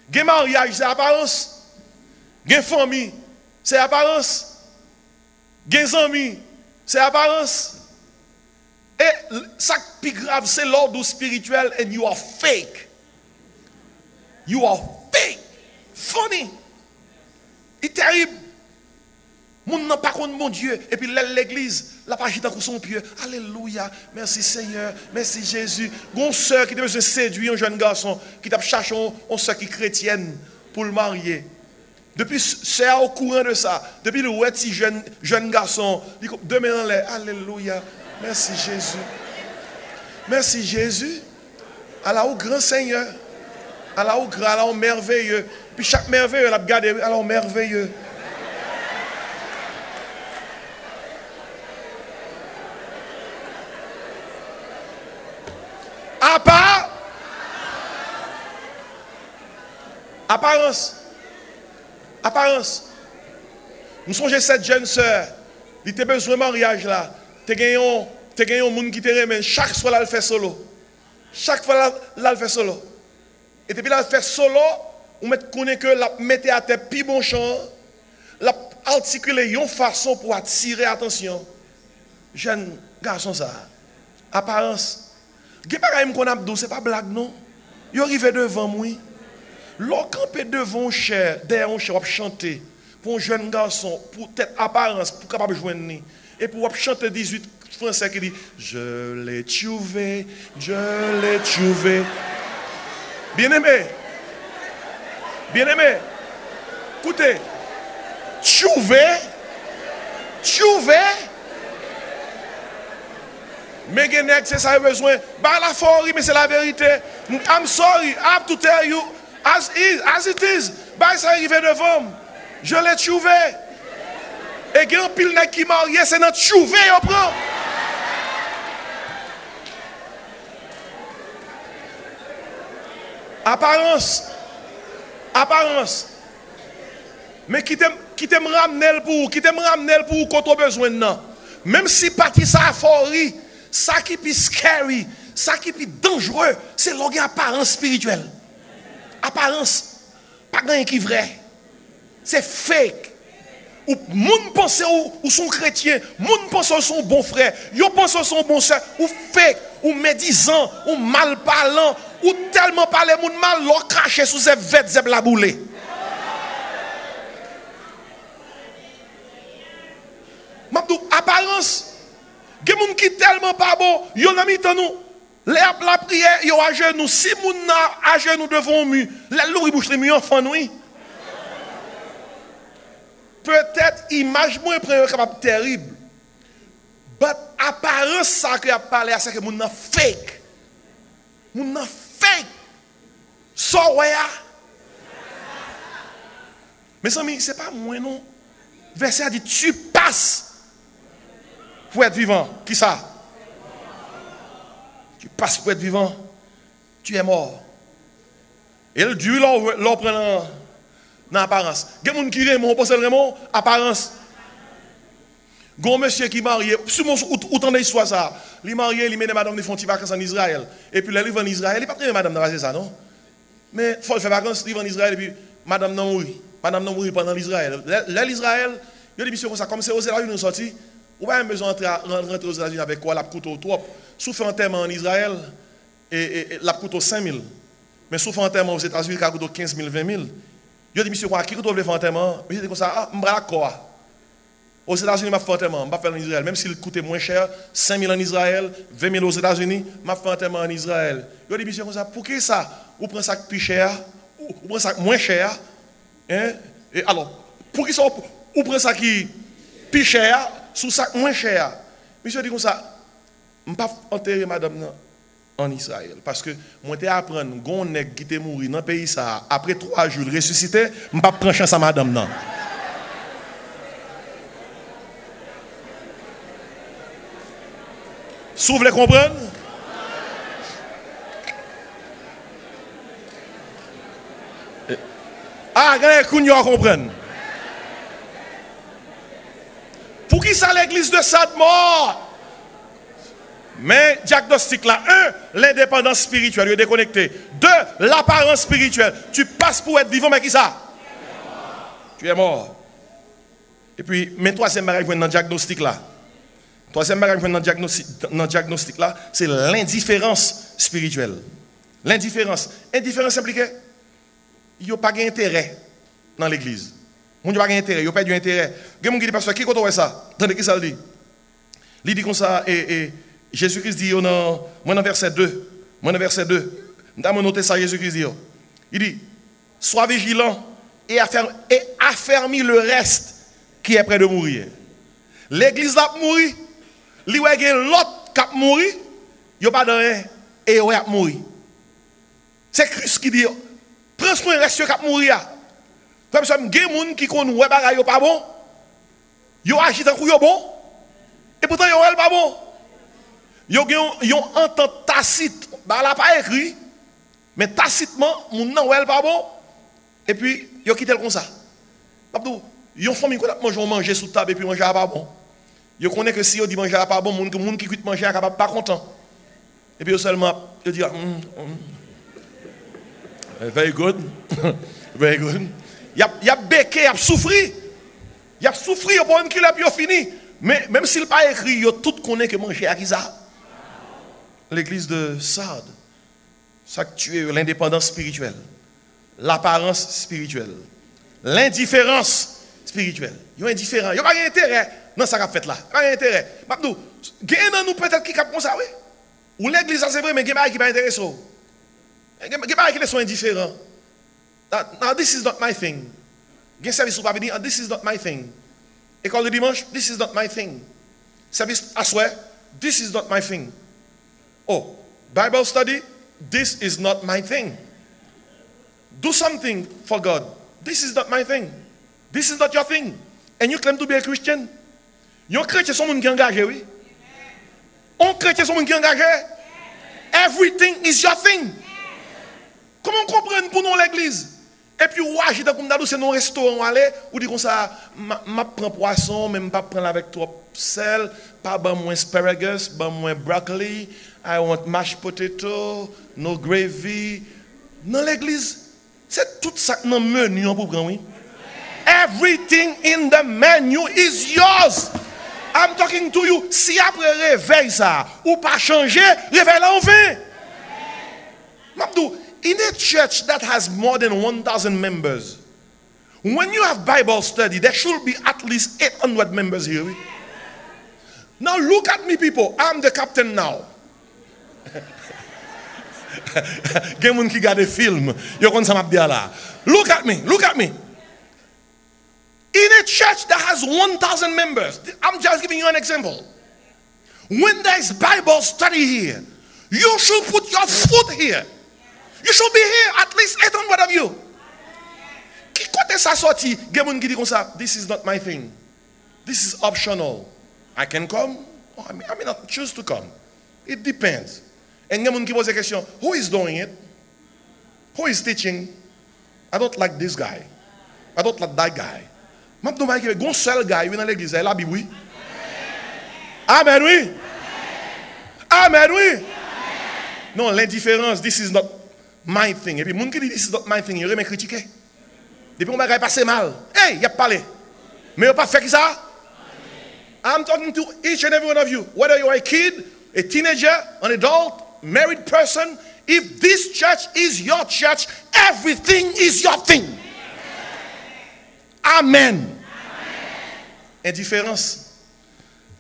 Gen mariage, c'est apparence. Gen famille, c'est apparence. Gen amis, c'est apparence. Et ça qui est plus grave, c'est l'ordre spirituel and you are fake. You are fake. Funny. C'est terrible. Moun n'a pas contre mon Dieu. Et puis l'église, la page dans son pied. Alléluia. Merci Seigneur. Merci Jésus. Gon sœur qui devait séduire un jeune garçon, qui t'a cherché une sœur qui est chrétienne pour le marier. Depuis c'est au courant de ça. Depuis le petit jeune garçon, demain en l'air. Alléluia. Merci Jésus. Merci Jésus. Allah au grand Seigneur. Allah au grand, Allah au merveilleux. Puis chaque merveilleux, elle a regardé, Allah au merveilleux. Apparence. Nous songeons cette jeune sœur, il a besoin de mariage là. Tu as gagné un monde qui te remet. Chaque fois, elle fait solo. Chaque fois, elle fait solo. Et depuis elle fait solo, on connaît que la mettait à tête plus bon chant, la articuler une façon pour attirer l'attention. Jeune garçon ça. Apparence. Ce qu'on a dit, ce n'est pas blague non. Il arrive devant moi. L'occampé devant un cher, derrière un cher, chanter pour un jeune garçon, pour tête apparence, pour capable joindre. Et pour chanter 18 français qui dit je l'ai trouvé, je l'ai trouvé. Bien-aimé, écoutez, trouvé. Mais c'est ça besoin. Bah la folie, mais c'est la vérité. I'm sorry, I have to tell you as it is. Bah ça arrive devant. Je l'ai trouvé. Et il y a un pile qui marié, c'est notre trouvé, on prend. Apparence. Mais qui t'aime ramener pour quand on a besoin de nous. Même si parti ça a folie, ça qui est plus scary, ça qui est plus dangereux, c'est l'apparence spirituelle. Apparence, pas rien qui est vrai. C'est fake. Ou moun pense ou sont chrétiens, moun pense ou sont bons frères, yo pense ou sont bons sœurs, ou fake, ou médisant, ou mal parlant, ou tellement parler moun mal, l'on craché sous ces vêtements zeb la boulé. Mabdou, apparence. Gen moun qui tellement pas bon, yo n'a mis tant nous. La prière, yo à genoux, si moun na à genoux devant mu, la louri bouche les mu enfant nous. Peut-être image moins capable terrible. But apparence ça que a parlé c'est que moun na fake. Moun na fake. So ouais. Mes amis, c'est pas moi non. Verset a dit tu passes pour être vivant. Qui ça? Tu passes pour être vivant. Tu es mort. Et le Dieu l'on prend dans l'apparence. Il y a des gens qui Raymond, on pense Raymond, apparence. Il y a un monsieur qui est marié, si vous entendez l'histoire ça, il est marié, il mène madame de font vacances en Israël. Et puis là, il va en Israël, il n'est pas très madame dans ça, non? Mais il faut faire vacances, il va en Israël, et puis madame n'a mouru. Madame n'a mouru pendant l'Israël. Là, l'Israël, il y a des missions comme ça, comme c'est aux États-Unis nous sortis, ou pas besoin de rentrer aux États-Unis avec quoi? La coûte trop. Sauf un enterrement en Israël, et la coûte 5 000. Mais sauf un enterrement aux États-Unis, qui coûte 15 000, 20 000. Il a dit, monsieur, qui doit faire enterrement? Mais il dit comme ça, je suis d'accord. Aux États-Unis, je fais enterrement, je vais faire en Israël. Même s'il coûtait moins cher, 5 000 en Israël, 20 000 aux États-Unis, je fais enterrement en Israël. Il a dit, monsieur, comme ça, pour qui ça? Vous prenez ça plus cher, ou prenez ça moins cher. Hein? Et alors, pour qui ça? Vous prenez ça qui plus cher, sous ça moins cher. Monsieur dit comme ça, je ne vais pas enterrer madame non. En Israël. Parce que moi, je apprends, gon nèg qui est mort dans le pays, ça, après 3 jours, ressuscité, je ne vais pas prendre chance à madame. Non. Si vous voulez comprendre? Ah, regardez, qu'on y a comprendre. Pour qui ça l'église de Sardes mort? Mais diagnostic là, 1, l'indépendance spirituelle, il est déconnecté. 2, l'apparence spirituelle. Tu passes pour être vivant, mais qui ça? Tu es mort. Et puis, mais troisième bagage dans le diagnostic là. Troisième bagage dans le diagnostic là, c'est l'indifférence spirituelle. L'indifférence. Indifférence implique, il n'y a pas d'intérêt dans l'église. Il n'y a pas d'intérêt, il n'y a pas d'intérêt. Il y a des gens qui disent, qui compte ça? Attendez, qui ça dit? Il dit comme ça, et Jésus-Christ dit, dans verset 2, je vais noter ça, Jésus-Christ dit, il dit, sois vigilant et affermis le reste qui est près de mourir. L'église va mourir, il y a l'autre qui va mourir, il n'y a pas de rien, et il va mourir. C'est Christ qui dit, prends soin reste qui va mourir. Comme ça, il y a des gens qui connaissent que ce pas bon, ils agissent tant que bon, et pourtant ils ne pas bon. Ils ont entente tacite, bah là pas écrit, mais tacitement, mon nom n'est pas bon, et puis ils ont quitté comme ça. Ils ont famille qui manger sous table et puis manger pas bon. Ils connaissent que si ils disent manger pas bon, les gens qui quittent manger pas content. Et puis seulement, ils disent, very good, very good. Il y a béqué, il y a souffri. Il y a souffri, il y a un kilo, puis il fini. Mais même s'il n'est pas écrit, il y a tout connaît que manger à qui ça. L'église de Sardes, ça que tu es l'indépendance spirituelle, l'apparence spirituelle, l'indifférence spirituelle. Ils sont indifférents, ils n'ont pas d'intérêt dans ce qu'on a fait là. Pas d'intérêt. Maintenant, il y a nous peut-être qui capent comme ça, oui. Ou l'église, ça c'est vrai, mais il y a qui pas intéressant. Il y a qui sont indifférents. Now this is not my thing. Il y a un service où on dit, this is not my thing. École de dimanche, this is not my thing. Service à soir, this is not my thing. Oh, Bible study, this is not my thing. Do something for God. This is not my thing. This is not your thing. And you claim to be a Christian. Yon chrétien sont gens qui engagé, oui. On chrétien sont gens qui engagé. Everything is your thing. Comment comprendre pour nous l'église? Et puis, ou agit comme dans c'est nos restaurants aller, ou dit comme ça, ma prends poisson, même pas prendre avec trop sel, pas ban moins asparagus, ban moins broccoli, I want mashed potato, no gravy. Dans l'église, c'est tout ça dans le menu pour prendre, oui. Everything in the menu is yours. I'm talking to you. Si après réveil ça, ou pas changer, réveil là on fait. Mabdou, in a church that has more than 1,000 members, when you have Bible study, there should be at least 800 members here. Now look at me, people. I'm the captain now. Quelqu'un qui regarde des films, look at me, look at me. In a church that has 1,000 members, I'm just giving you an example. When there's Bible study here, you should put your foot here. You should be here, at least 800 of you. Qui côté ça sorti? Quelqu'un qui dit comme ça, this is not my thing. This is optional. I can come, or I may not choose to come. It depends. And quelqu'un qui pose la question, who is doing it? Who is teaching? I don't like this guy. I don't like that guy. Maintenant, il y a un seul gars dans l'église, il a la Bible, oui. Amen, oui. Amen, oui. Non, l'indifférence, this is not my thing. Et puis, les gens qui disent this is not my thing, ils remettent critiquer. Depuis qu'on va passer mal, hey, il y a parlé. Mais il n'a pas fait ça. I'm talking to each and every one of you, whether you are a kid, a teenager, an adult, married person. If this church is your church, everything is your thing. Amen. Indifférence.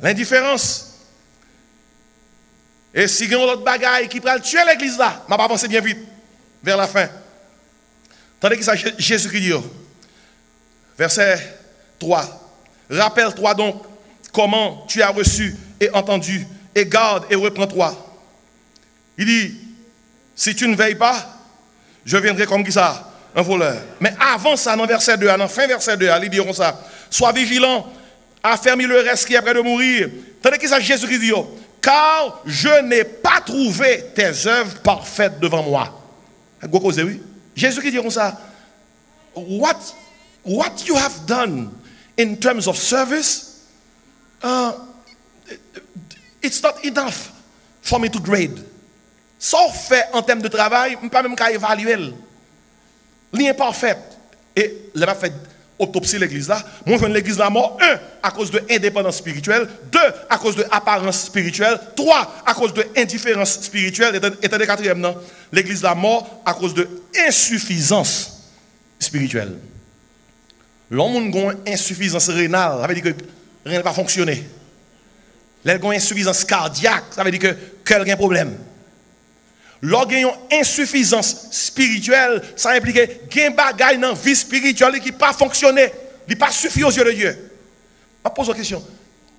L'indifférence. Et si il y a un autre bagaille qui peut tuer l'église là, je vais avancer bien vite vers la fin. Tandis que ça, Jésus qui dit, verset 3. Rappelle-toi donc comment tu as reçu et entendu, et garde et reprends-toi. Il dit, si tu ne veilles pas, je viendrai comme qui ça? Un voleur. Mais avant ça, dans verset 2, dans fin verset 2, il dit comme ça, sois vigilant, affermis le reste qui est près de mourir. Tandis que ça, Jésus qui dit, car je n'ai pas trouvé tes œuvres parfaites devant moi. Oui. Jésus qui dit comme ça, what you have done in terms of service, it's not enough for me to grade. Sauf fait en termes de travail, je ne peux pas même évaluer. L'imparfait. Et là, je fait autopsie l'église là. Moi, je l'église là mort. 1, à cause de indépendance spirituelle. 2, à cause de apparence spirituelle. 3, à cause de indifférence spirituelle. Et dans le 4e, non, l'église là mort à cause de insuffisance spirituelle. L'homme a une insuffisance rénale, ça veut dire que rien ne va fonctionner. L'homme a une insuffisance cardiaque, ça veut dire que cœur a un problème. Lorsqu'il y a une insuffisance spirituelle, ça implique qu'il y a des bagages dans la vie spirituelle qui ne pas fonctionner, qui ne pas suffire aux yeux de Dieu. Je pose une question.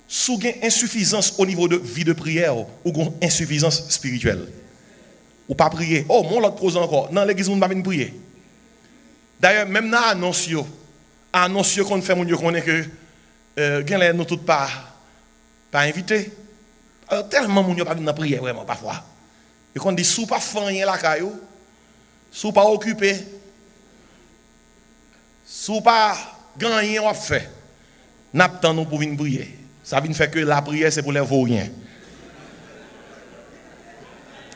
Si vous avez une insuffisance au niveau de vie de prière, ou une insuffisance spirituelle, ou pas prier, oh, mon l'autre pose encore, dans l'église, on ne va pas prier. D'ailleurs, même dans l'annonce, qu'on fait, mon Dieu, qu'on est que nous tous pas invités. Tellement, mon Dieu, pas venir prier, vraiment, parfois. Et qu'on dit, sous pas faire la caillou, sous pas occupé, sous pas gagner, on fait. N'a pas nous pour venir prier. Ça vient faire que la prière, c'est pour les vauriens.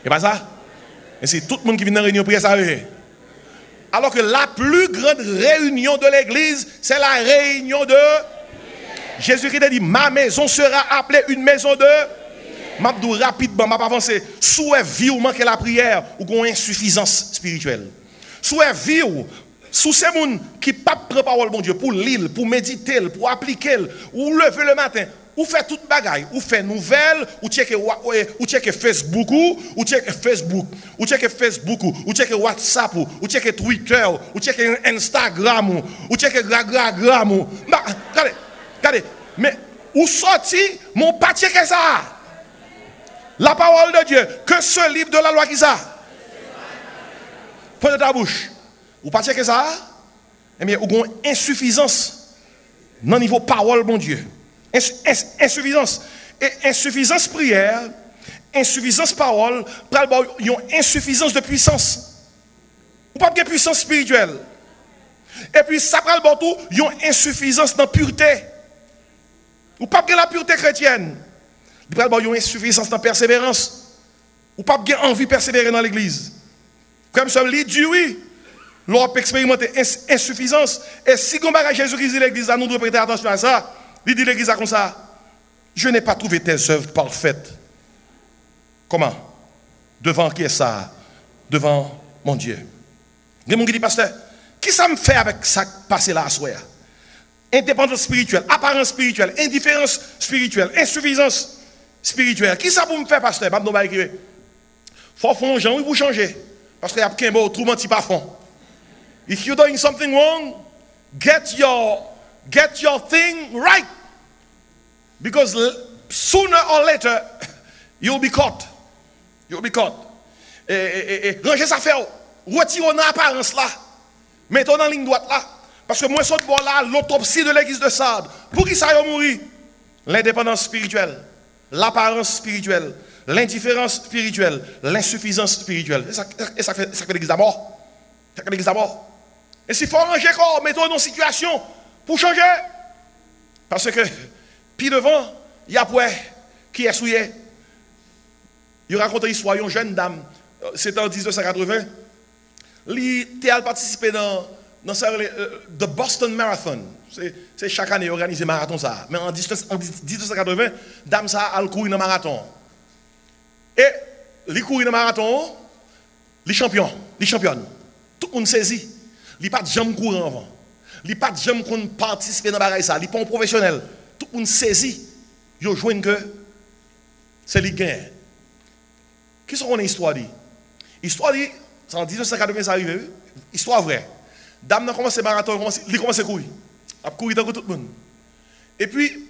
Et pas ça? Et c'est tout le monde qui vient dans la réunion prière, ça arrive. Alors que la plus grande réunion de l'église, c'est la réunion de Jésus-Christ a dit, ma maison sera appelée une maison de M'abdou rapidement, m'a avancé. Soit vie ou manquer la prière ou qu'on insuffisance spirituelle. Soit vie ou sous ces gens qui pas prendre parole bon Dieu pour lire, pour méditer, pour appliquer, ou lever le matin, ou faire toute bagaille, ou faire nouvelles, ou checker Facebook, ou checker Facebook, ou checker Facebook, ou checker WhatsApp, ou checker Twitter, ou checker Instagram, ou checker Gragram. Regardez, mais où sorti mon pas checker ça? La parole de Dieu, que ce livre de la loi qui ça? Point de ta bouche. Ou pas checker ça? Eh bien, ou une insuffisance dans le niveau parole, bon Dieu. Insuffisance. Et insuffisance prière, insuffisance parole, ils ont insuffisance de puissance. Ou pas de puissance spirituelle. Et puis, ça prend le tout, ils ont insuffisance dans la pureté. Ou pas de la pureté chrétienne. Ils ont insuffisance dans la persévérance. Ou pas de envie de persévérer dans l'église. Comme ça, il dit oui. L'on peut expérimenter insuffisance. Et si on va Jésus-Christ dit l'église, nous devons prêter attention à ça. Il dit l'église comme ça. Je n'ai pas trouvé tes œuvres parfaites. Comment? Devant qui est ça? Devant mon Dieu. Il y a des gens qui disent, pasteur, qui ça me fait avec ça passé là à soi? Indépendance spirituelle, apparence spirituelle, indifférence spirituelle, insuffisance spirituelle. Qui ça pour me faire, pasteur? Il faut faire un genre pour changer. Parce qu'il y a qu'un mot, tout le monde n'est pas fond. If you're doing something wrong, get your thing right. Because sooner or later, you'll be caught. You'll be caught. Rangez ça faire. Retirez l'apparence là. Mettez dans la ligne droite là. Parce que moi, je suis là, l'autopsie de l'église de Sardes. Pour qui ça a mourir? L'indépendance spirituelle, l'apparence spirituelle, l'indifférence spirituelle, l'insuffisance spirituelle. Et ça fait l'église d'abord. Ça fait l'église d'abord. Et s'il faut ranger corps, mettons dans une situation pour changer. Parce que, puis devant, il y a point qui est souillé. Il raconte l'histoire d'une jeune dame. C'était en 1980. Elle a participé dans the Boston Marathon. C'est chaque année organisé marathon ça. Mais en 1980, dame ça a couru dans le marathon. Et les courir dans le marathon, les champions, les championnes. Tout le monde saisit. Il n'y a pas de jambes courir avant. Il n'y a pas de jambes qui participent dans le bagage ça. Il n'y a pas de professionnel. Tout le monde saisit. Ils jouent que c'est les gains. Qui sont les histoires dit? Histoire dit, c'est en 1980 ça arrive. Histoire vraie. Dame a commencé le marathon, il commence à courir. Il a couru dans tout le monde. Et puis,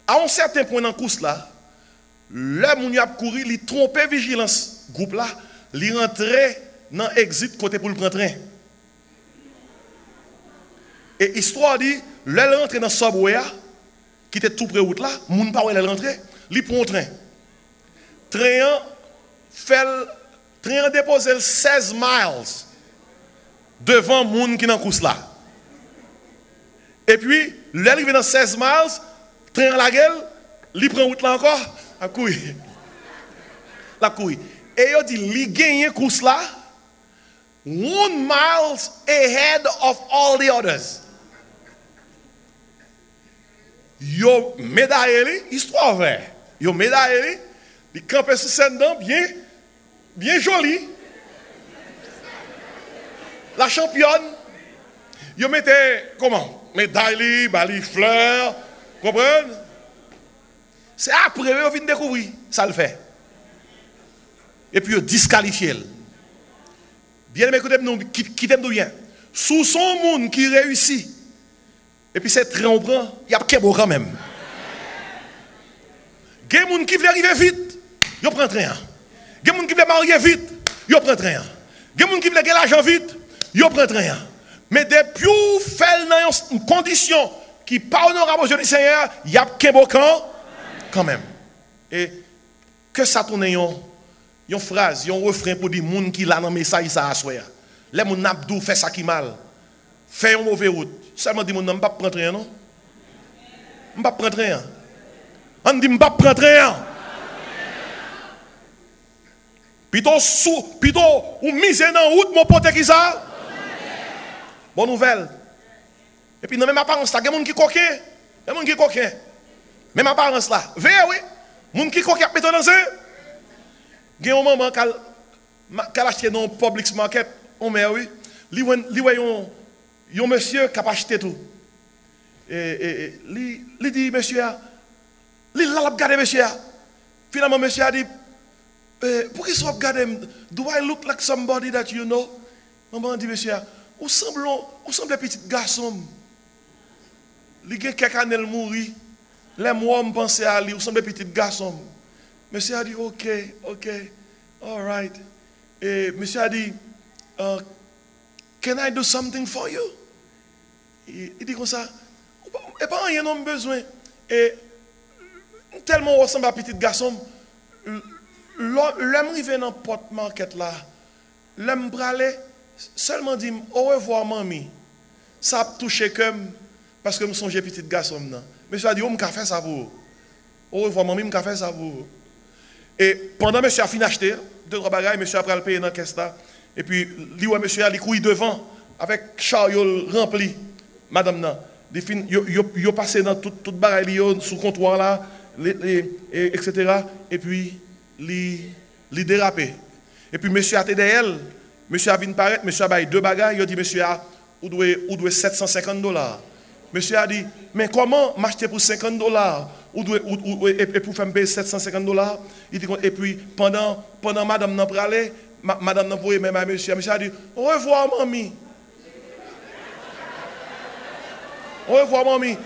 à un certain point dans la course là, l'homme qui a couru, il trompait vigilance. Le groupe là, il rentrait dans l'exit côté pour le prendre train. Et histoire dit, l'elle rentre dans le subway, qui était tout près de la route là, moun pas où elle rentre, il prend un train. train déposé 16 miles devant moun qui dans course là. Et puis, l'arrivée dans 16 miles, train la gueule, il prend route là encore, la couille. La couille. Et il dit, il gagne course là, 1 mile ahead of all the others. Yo médaillé, histoire vraie. Yo médaillé, il campait sur scène bien joli. La championne, yo mettait comment? Médaille, bali, fleurs, comprenez? C'est après, on vient découvrir, ça le fait. Et puis, on disqualifie. Bien aimé, écoutez-nous, qui t'aime bien. Sous son monde qui réussit, et puis c'est très on prend, il y a beau quand même. Il y a des gens qui veulent arriver vite, ils prennent rien. Il y a des gens qui veulent marier vite, ils prennent rien. Il y a des gens qui veulent gagner l'argent vite, ils prennent rien. Mais depuis où faire dans une condition qui n'est pas honorable aux yeux du Seigneur, il y a beau quand même. Et que ça tourne une phrase, un refrain pour dire gens qui l'a dans le message, ça a soir. Les gens n'abdou fait ça qui mal. Fait une mauvaise route. Seulement dit, je ne vais pas prendre rien, non? Je ne vais pas prendre rien. On dit, je ne vais pas prendre rien. Plutôt, ou mise dans la route, mon pote qui ça? Bonne nouvelle. Et puis, dans même apparence, il y a des gens qui coquent. Il y a des gens qui coquent. Même apparence là. Veillez, oui. Les gens qui coquent, ils mettent dans ça. Il y a un moment qui a acheté dans le public market, on met, oui. Il y a un monsieur qui a acheté tout. Et il dit, monsieur, il a regardé monsieur. Finalement, monsieur a dit, pourquoi il regarde? Do I look like somebody that you know? Maman dit, monsieur, vous semblez petit garçon. Il y a quelques années mourir. Les mois, je pensais à lui, vous semblez petit garçon. Monsieur a dit, ok, all right. Et monsieur a dit, can I do something for you? Il dit comme ça, et pas rien n'a besoin. Et tellement ressemble à petit garçon, l'homme arrivé dans le porte-market là, l'homme bralé, seulement dit, au revoir mamie. Ça a touché comme, parce que je me songe petit garçon. Monsieur a dit, je vais faire ça pour vous. Au revoir mamie, je vais faire ça pour vous. Et pendant que monsieur a fini d'acheter 2-3 bagages, monsieur a pris le payer dans la caisse là. Et puis, monsieur a couillé devant, avec chariot rempli. Madame, il a passé dans toute bagaille sous le comptoir là, etc. Et puis, il dérapé. Et puis, monsieur a été derrière elle. Monsieur a venu paraître, monsieur a baillé 2 bagages. Il a dit, monsieur, vous devez $750. Monsieur a dit, mais comment m'acheter pour $50 et pour faire me payer $750? Il dit, et puis, pendant madame n'a pas allé, madame n'a pas même à monsieur. Monsieur a dit, au revoir, mamie. Au revoir, mamie.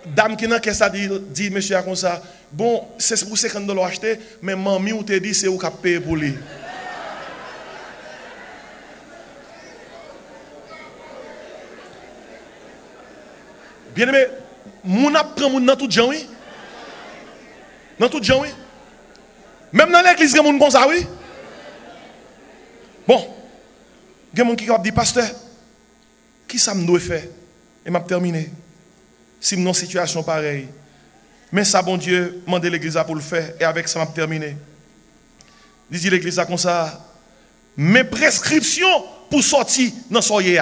Dame qui n'a qu'à ça dit, monsieur, comme ça, bon, c'est pour $50 acheter, mais mamie, ou te dit, c'est où qu'à payer pour lui. Bien aimé, moun apprend moun dans tout gens, oui. Dans tout gens, oui. Même dans l'église, il y a moun comme ça, oui. Bon, il y a moun qui dit, pasteur, qui ça me doit faire? Et m'a terminé. Si nous avons une situation pareille. Mais ça, bon Dieu, mandé l'église pour le faire. Et avec ça, m'a terminé. Il dit l'église comme ça. Mes prescriptions pour sortir dans ce soirée.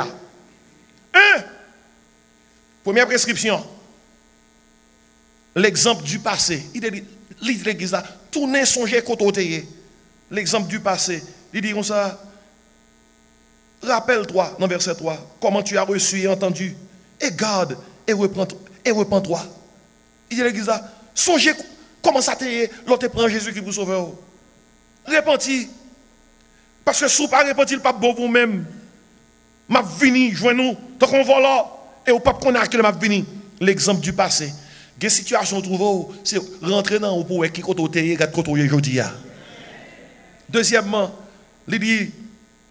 Première prescription, l'exemple du passé. Il dit, l'église là, tournez, songez, côté. L'exemple du passé. Il dit comme ça, rappelle-toi, dans verset 3, comment tu as reçu et entendu, et garde, et repens-toi. Il dit l'église là, songez, comment ça t'est, l'autre prend Jésus qui vous sauve. Repentis. Parce que si vous ne pas repentir, pas beau pour vous-même. M'a venu, joignez-nous, tant qu'on va là. Et au pape qu'on a qui m'a venu l'exemple du passé. Quelle situation trouve c'est rentrer dans le pour qui côté aujourd'hui. Deuxièmement, il dit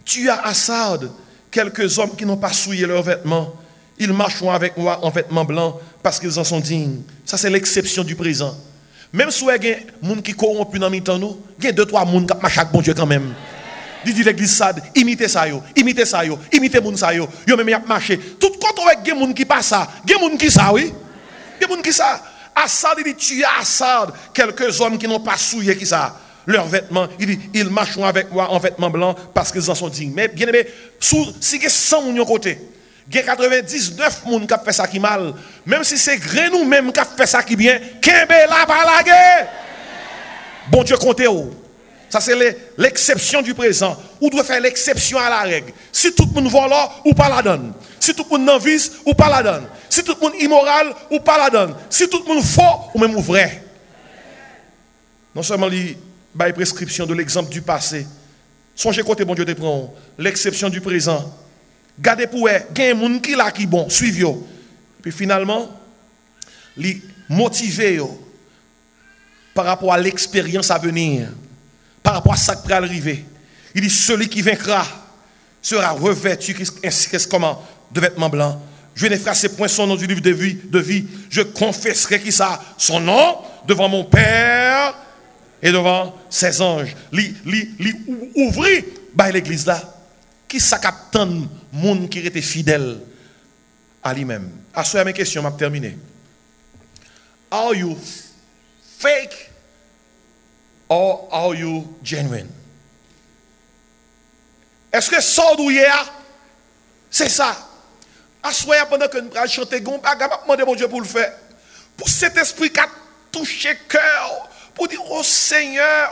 tu as à Sardes quelques hommes qui n'ont pas souillé leurs vêtements. Ils marcheront avec moi en vêtements blancs parce qu'ils en sont dignes. Ça c'est l'exception du présent. Même si il y a des gens qui corrompus dans le temps, il y a 2-3 personnes qui marchent avec bon Dieu quand même. Il dit l'église ça, imitez ça, imitez ça, imitez les gens, yo même y a marché. Tout quand on a des gens qui passent ça, des gens qui ça, oui. Des gens qui ça. Assad, il dit tu as Assad, quelques hommes qui n'ont pas souillé qui ça. Leurs vêtements, il dit ils marcheront avec moi en vêtements blancs parce qu'ils en sont dignes. Mais bien aimé, si il y a 100 de côté, il y a 99 personnes qui ont fait ça qui mal. Même si c'est gré nous-mêmes qui ont fait ça qui bien, Kembe la balage. Bon Dieu comptez où. Ça c'est l'exception du présent. Ou doit faire l'exception à la règle. Si tout le monde vole, ou pas la donne. Si tout le monde n'envise, ou pas la donne. Si tout le monde immoral, ou pas la donne. Si tout le monde faux, ou même vrai. Non seulement il y a une prescription de l'exemple du passé. Songez côté bon Dieu te prend. L'exception du présent. Gardez pour eux. Il y a des gens qui là qui bon. Suivez. Puis finalement, les motiver par rapport à l'expérience à venir. Par rapport à ça qui va arriver. Il dit celui qui vaincra sera revêtu comment de vêtements blancs. Je n'effacerai point son nom du livre de vie. Je confesserai qui ça son nom devant mon Père et devant ses anges. Ouvrir l'église là. Qui ça capte monde qui était fidèle à lui-même. À ce mes questions, m'a terminé. Are you fake? Or are you genuine? Est-ce que ça c'est ça? Assoyez pendant que nous allons chanter, je vais demander mon Dieu pour le faire. Pour cet esprit qui a touché le cœur, pour dire oh Seigneur,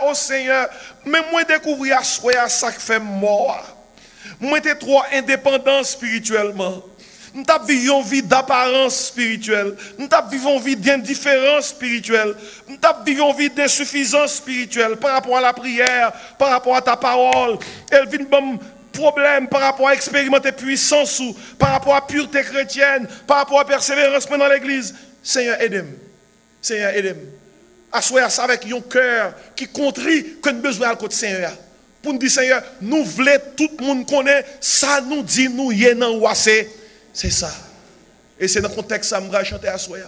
mais moi découvrir assoyez ça qui fait mort. Moi j'étais trop indépendant spirituellement. Nous vivons une vie d'apparence spirituelle. Nous vivons une vie d'indifférence spirituelle. Nous vivons une vie d'insuffisance spirituelle par rapport à la prière, par rapport à ta parole. Elle vit un problème par rapport à expérimenter puissance, par rapport à pureté chrétienne, par rapport à persévérance dans l'église. Seigneur, aide-moi. Seigneur, aide-moi. Assoyez ça avec un cœur qui contrit que nous avons besoin de côté Seigneur. Pour nous dire, Seigneur, nous voulons tout le monde connaît, ça nous dit, nous y est dans c'est ça. Et c'est dans le contexte que je vais chanter à Soya.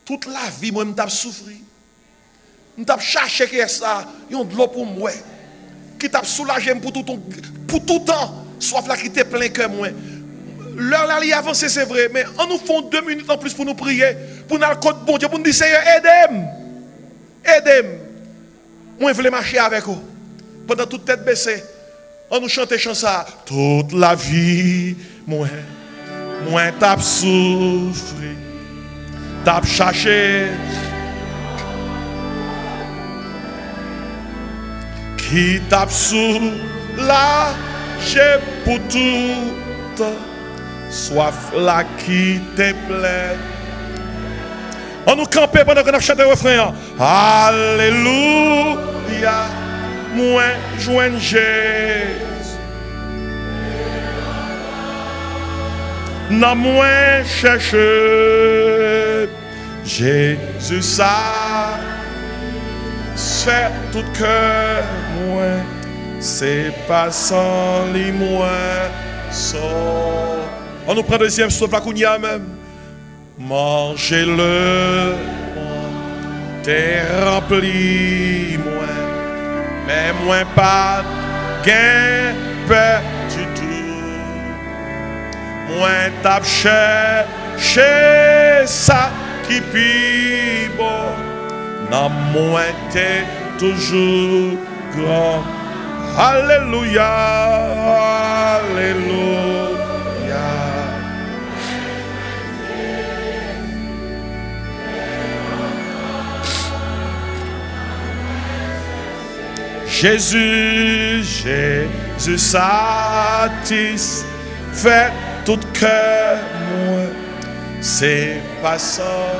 Toute la vie, moi, je souffert. Je cherché que ça, il y a de l'eau pour moi. Qui t'a soulagé pour tout temps. Soif là qui te plein que moi. L'heure là, il a avancé, c'est vrai. Mais on nous fait 2 minutes en plus pour nous prier. Pour nous aller côté bon Dieu. Pour nous dire, Seigneur, aidez-moi. Aidez-moi. Moi, je voulais marcher avec vous. Pendant toute tête baissée. On nous chante ça. Toute la vie, moi t'as souffert, t'as cherché, qui t'a soulagé pour tout, soif là qui te plaît. On nous campe pendant qu'on a chanté le refrain. Alléluia, moi joins Jésus. N'a moins cherché Jésus ça fait tout cœur moins c'est pas sans lui moins on nous prend deuxième sauf la kounia même mangez-le t'es rempli moins mais moins pas gain peur du tout. Moi t'as cherché ça qui pis bon. Non, moi t'es toujours grand. Alléluia, alléluia. Jésus satisfait tout cœur, moi, c'est pas ça.